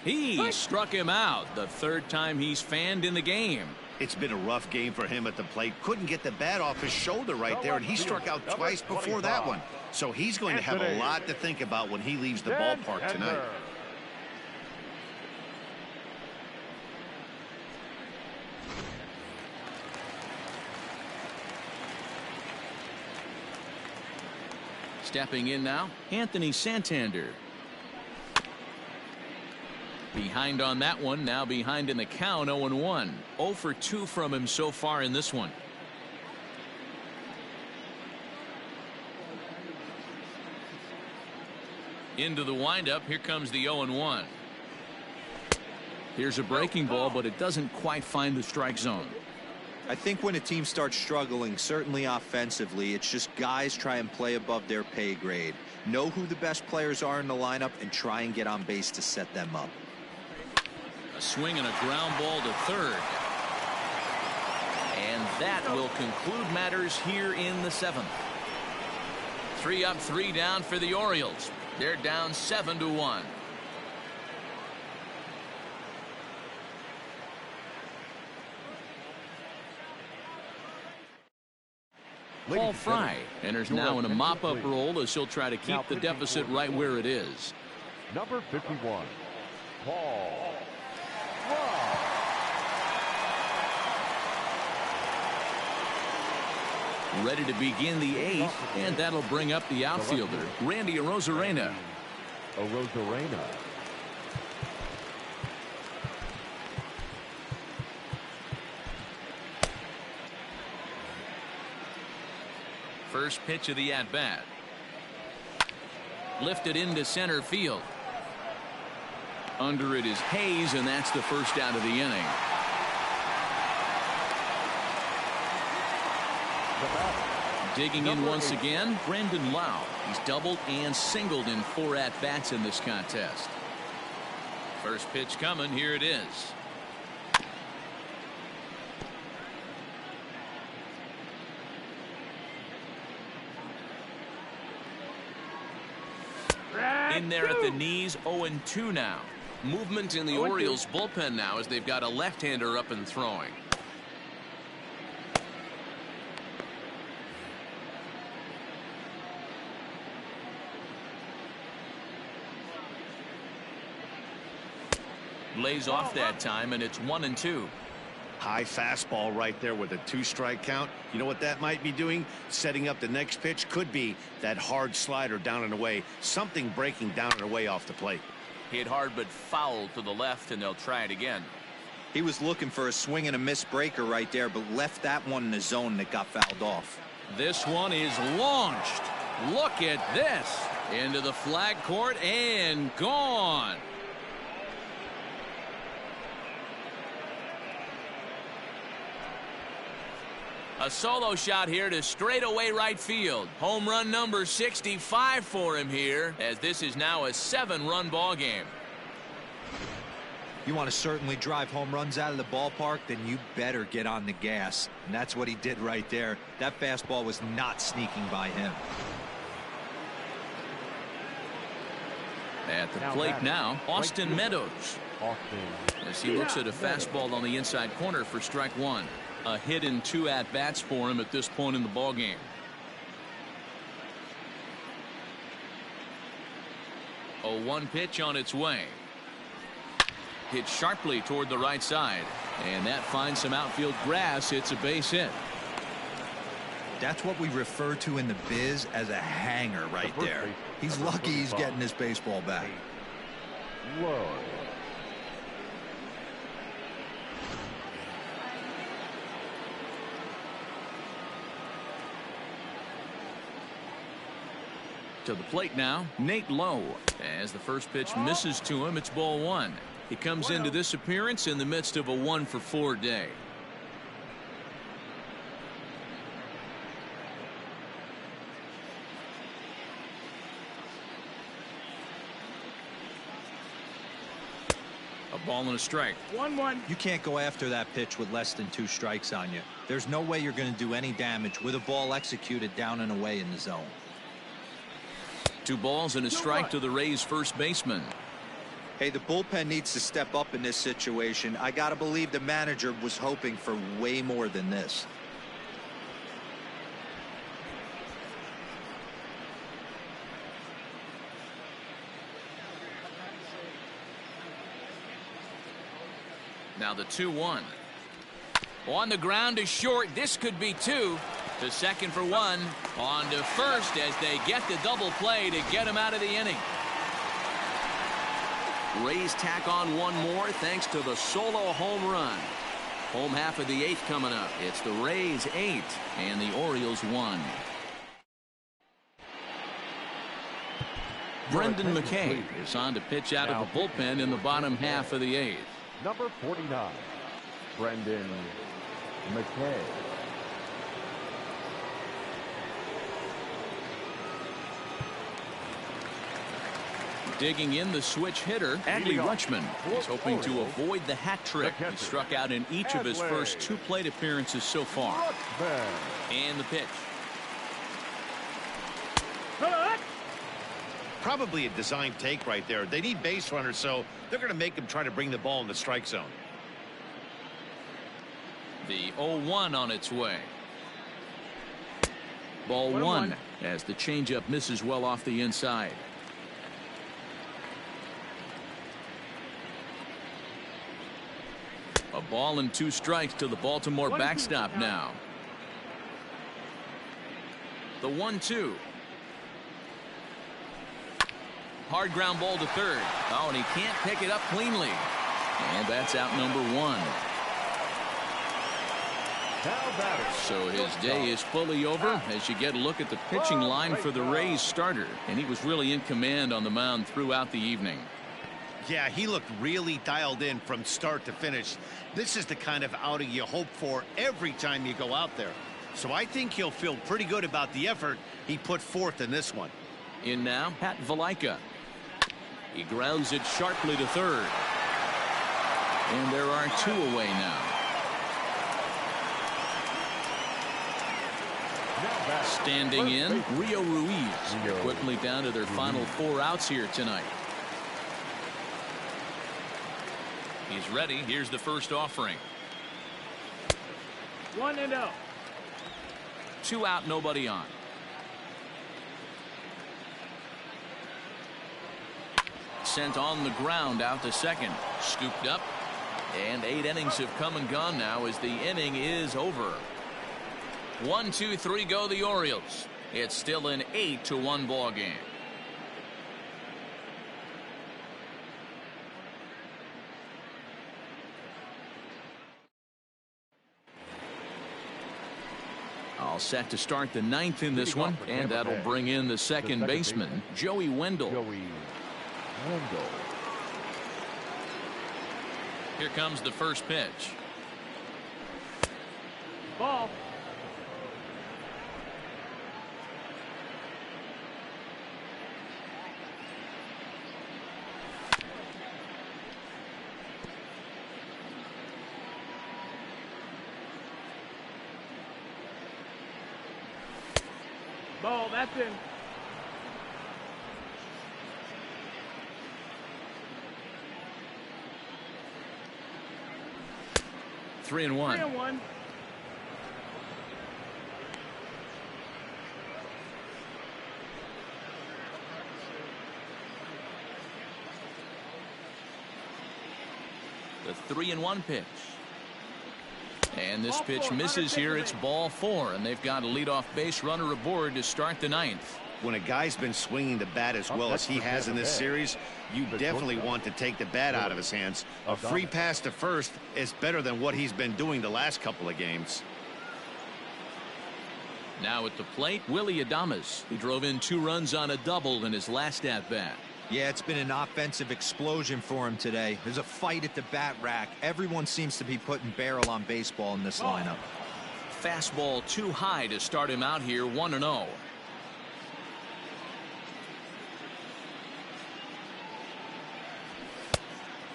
He struck him out, the 3rd time he's fanned in the game. It's been a rough game for him at the plate. Couldn't get the bat off his shoulder right there, and he struck out twice before that one. So he's going to have a lot to think about when he leaves the ballpark tonight. Stepping in now, Anthony Santander. Behind on that one, now behind in the count, 0-1. 0 for 2 from him so far in this one. Into the windup, here comes the 0-1. Here's a breaking ball, but it doesn't quite find the strike zone. I think when a team starts struggling, certainly offensively, it's just guys try and play above their pay grade. Know who the best players are in the lineup and try and get on base to set them up. A swing and a ground ball to third. And that will conclude matters here in the 7th. 3 up, 3 down for the Orioles. They're down 7-1. Paul Fry enters now in a mop-up role as he'll try to keep the deficit right where it is. Number 51, Paul Fry. Ready to begin the 8th, and that'll bring up the outfielder, Randy Arozarena. Arozarena. First pitch of the at-bat. Lifted into center field. Under it is Hayes, and that's the first out of the inning. Digging in once again, Brandon Lau. He's doubled and singled in 4 at-bats in this contest. First pitch coming, here it is. In there at the knees, 0-2 now. Movement in the Orioles bullpen now as they've got a left-hander up and throwing. Lays off that time, and it's 1-2. High fastball right there with a 2-strike count. You know what that might be doing? Setting up the next pitch. Could be that hard slider down and away. Something breaking down and away off the plate. Hit hard but foul to the left, and they'll try it again. He was looking for a swing and a miss breaker right there, but left that one in the zone that got fouled off. This one is launched. Look at this. Into the flag court and gone. A solo shot here to straightaway right field. Home run number 65 for him here, as this is now a 7-run ball game. You want to certainly drive home runs out of the ballpark, then you better get on the gas. And that's what he did right there. That fastball was not sneaking by him. At the plate now, Austin Meadows. As he looks at a fastball on the inside corner for strike one. A hit and 2 at-bats for him at this point in the ball game. A 1 pitch on its way. Hit sharply toward the right side, and that finds some outfield grass. It's a base hit. That's what we refer to in the biz as a hanger right there. He's lucky he's getting his baseball back. Low. To the plate now, Nate Lowe. As the first pitch misses to him, it's ball 1. He comes into this appearance in the midst of a 1-for-4 day. A ball and a strike. 1-1. You can't go after that pitch with less than 2 strikes on you. There's no way you're going to do any damage with a ball executed down and away in the zone. 2 balls and a strike to the Rays first baseman. Hey, the bullpen needs to step up in this situation. I got to believe the manager was hoping for way more than this. Now the 2-1. On the ground is short. This could be 2. To second for 1. On to first as they get the double play to get him out of the inning. Rays tack on 1 more thanks to the solo home run. Home half of the 8th coming up. It's the Rays 8 and the Orioles 1. Brendan McKay is on to pitch out of the bullpen in the bottom half of the 8th. Number 49, Brendan McKay. Digging in the switch hitter, Adley Rutschman. He's hoping to avoid the hat trick. He struck out in each of his first 2 plate appearances so far. And the pitch. Probably a design take right there. They need base runners, so they're going to make him try to bring the ball in the strike zone. The 0-1 on its way. Ball 1 as the changeup misses well off the inside. A ball and 2 strikes to the Baltimore backstop now. The 1-2. Hard ground ball to third. Oh, and he can't pick it up cleanly. And that's out number 1. So his day is fully over as you get a look at the pitching line for the Rays starter. And he was really in command on the mound throughout the evening. Yeah, he looked really dialed in from start to finish. This is the kind of outing you hope for every time you go out there. So I think he'll feel pretty good about the effort he put forth in this one. In now, Pat Valaika. He grounds it sharply to third. And there are 2 away now. Standing in, Rio Ruiz. They're quickly down to their final 4 outs here tonight. He's ready. Here's the first offering. 1-0. 2 out, nobody on. Sent on the ground out to second. Scooped up. And 8 innings have come and gone now as the inning is over. 1, 2, 3 go the Orioles. It's still an 8-1 ball game. All set to start the 9th in this one, and that'll bring in the second baseman, Joey Wendell. Here comes the first pitch. Ball. Ball, that's in. Three and one. 3-1. The 3-1 pitch. And this pitch misses here. It's ball 4, and they've got a leadoff base runner aboard to start the 9th. When a guy's been swinging the bat as well as he has in this series, you definitely want to take the bat out of his hands. A free pass to first is better than what he's been doing the last couple of games. Now at the plate, Willie Adames. He drove in 2 runs on a double in his last at-bat. Yeah, it's been an offensive explosion for him today. There's a fight at the bat rack. Everyone seems to be putting barrel on baseball in this lineup. Fastball too high to start him out here, 1-0.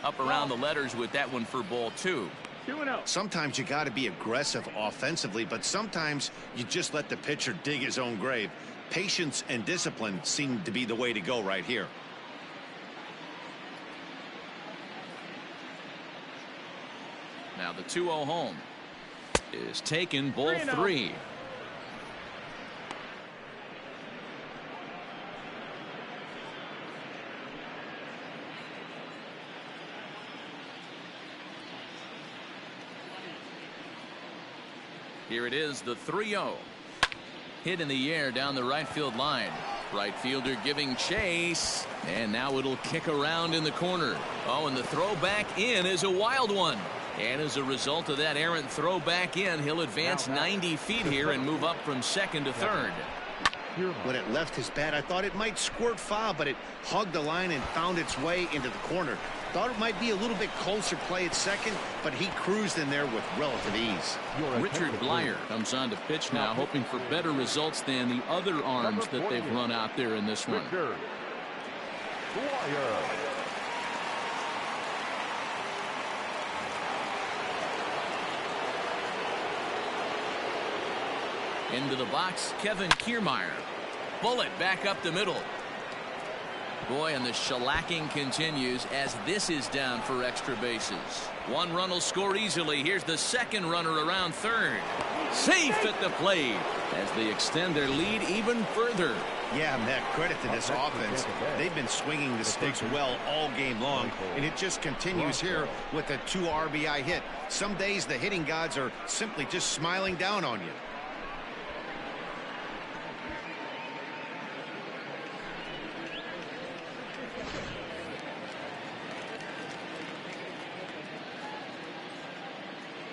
Up around the letters with that one for ball 2. 2-0. Sometimes you got to be aggressive offensively, but sometimes you just let the pitcher dig his own grave. Patience and discipline seem to be the way to go right here. Now the 2-0 home is taken, ball 3. Here it is, the 3-0. Hit in the air down the right field line. Right fielder giving chase, and now it'll kick around in the corner. Oh, and the throw back in is a wild one. And as a result of that errant throw back in, he'll advance 90 feet here and move up from second to third. When it left his bat, I thought it might squirt foul, but it hugged the line and found its way into the corner. Thought it might be a little bit closer play at second, but he cruised in there with relative ease. Richard Blyer comes on to pitch now, hoping for better results than the other arms that they've run out there in this one. Into the box, Kevin Kiermaier. Bullet back up the middle. Boy, and the shellacking continues as this is down for extra bases. 1 run will score easily. Here's the second runner around third. Safe at the plate as they extend their lead even further. Yeah, Matt, credit to this offense. They've been swinging the sticks well all game long, and it just continues here with a 2 RBI hit. Some days the hitting gods are simply just smiling down on you.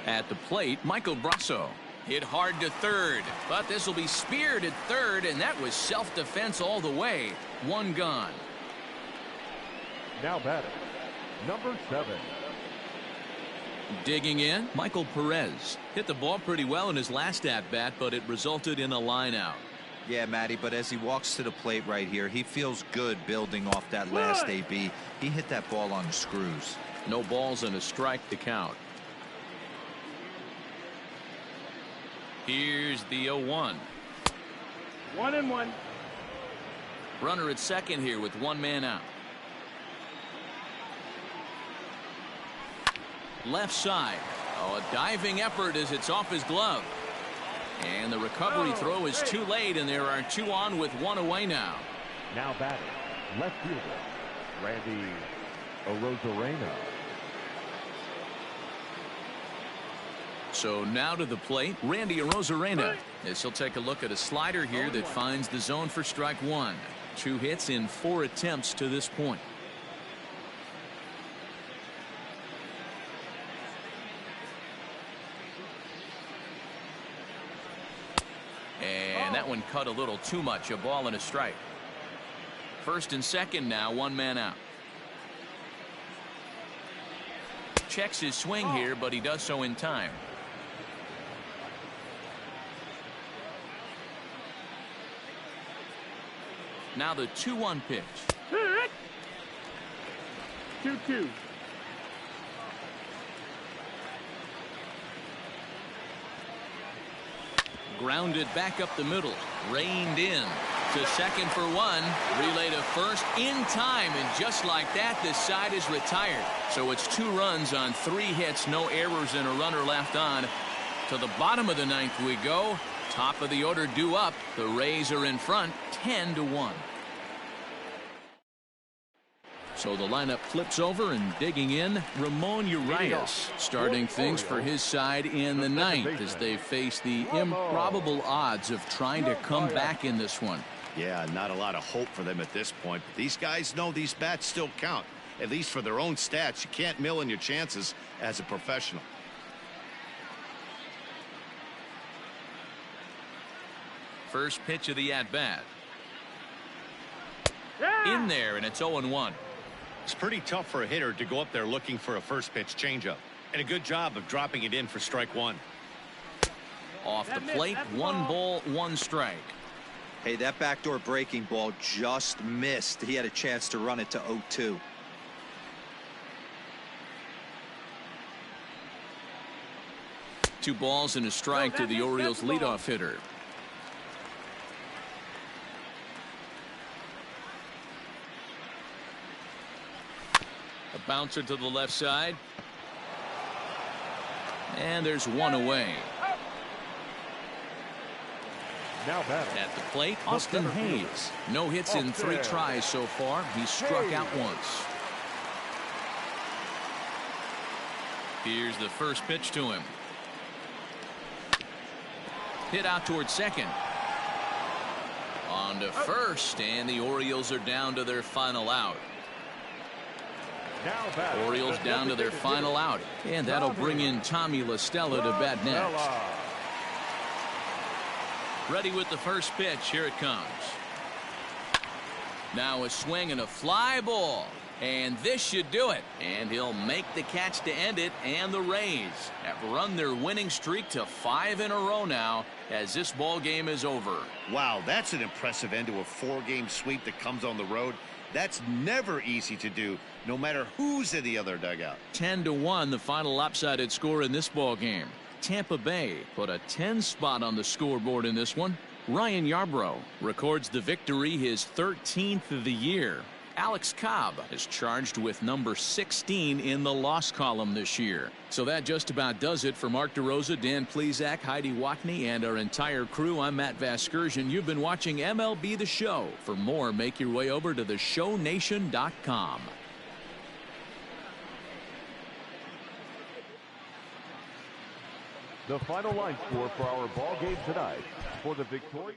At the plate, Michael Brasso. Hit hard to third, but this will be speared at third, and that was self-defense all the way. 1 gone. Now batting, number 7. Digging in, Michael Perez. Hit the ball pretty well in his last at-bat, but it resulted in a line out. Yeah, Matty, but as he walks to the plate right here, he feels good building off that last AB. He hit that ball on the screws. No balls and a strike to count. Here's the 0-1. 1-1. Runner at second here with 1 man out. Left side. Oh, a diving effort as it's off his glove. And the recovery throw is too late, and there are 2 on with 1 away now. Now batting, left fielder, Randy Arozarena. So now to the plate, Randy Arozarena. As he'll take a look at a slider here that finds the zone for strike 1. 2 hits in 4 attempts to this point. And that one cut a little too much. A ball and a strike. First and second now, 1 man out. Checks his swing here, but he does so in time. Now the 2-1 pitch. 2-2. Grounded back up the middle. Reined in. To second for one. Relay to first in time. And just like that, this side is retired. So it's 2 runs on 3 hits. No errors and a runner left on. To the bottom of the 9th we go. Top of the order due up. The Rays are in front 10-1. So the lineup flips over, and digging in, Ramon Urias starting things for his side in the 9th as they face the improbable odds of trying to come back in this one. Yeah, not a lot of hope for them at this point. But these guys know these bats still count, at least for their own stats. You can't mill in your chances as a professional. First pitch of the at-bat. In there, and it's 0-1. It's pretty tough for a hitter to go up there looking for a first pitch changeup. And a good job of dropping it in for strike 1. Off the plate, 1 ball, 1 strike. Hey, that backdoor breaking ball just missed. He had a chance to run it to 0-2. Two balls and a strike to the Orioles leadoff hitter. A bouncer to the left side. And there's 1 away. Now batting. At the plate, Austin Hayes. No hits in 3 tries so far. He's struck out once. Here's the first pitch to him. Hit out towards second. On to first, and the Orioles are down to their final out. Orioles down to their final out, and that'll bring in Tommy La Stella to bat next. Ready with the first pitch. Here it comes. Now a swing and a fly ball, and this should do it. And he'll make the catch to end it, and the Rays have run their winning streak to 5 in a row now as this ball game is over. Wow, that's an impressive end to a 4-game sweep that comes on the road. That's never easy to do, no matter who's in the other dugout. 10-1, the final lopsided score in this ball game. Tampa Bay put a 10 spot on the scoreboard in this one. Ryan Yarbrough records the victory, his 13th of the year. Alex Cobb is charged with number 16 in the loss column this year. So that just about does it for Mark DeRosa, Dan Plesac, Heidi Watney, and our entire crew. I'm Matt Vasgersian. You've been watching MLB The Show. For more, make your way over to theshownation.com. The final line score for our ball game tonight. For the Victoria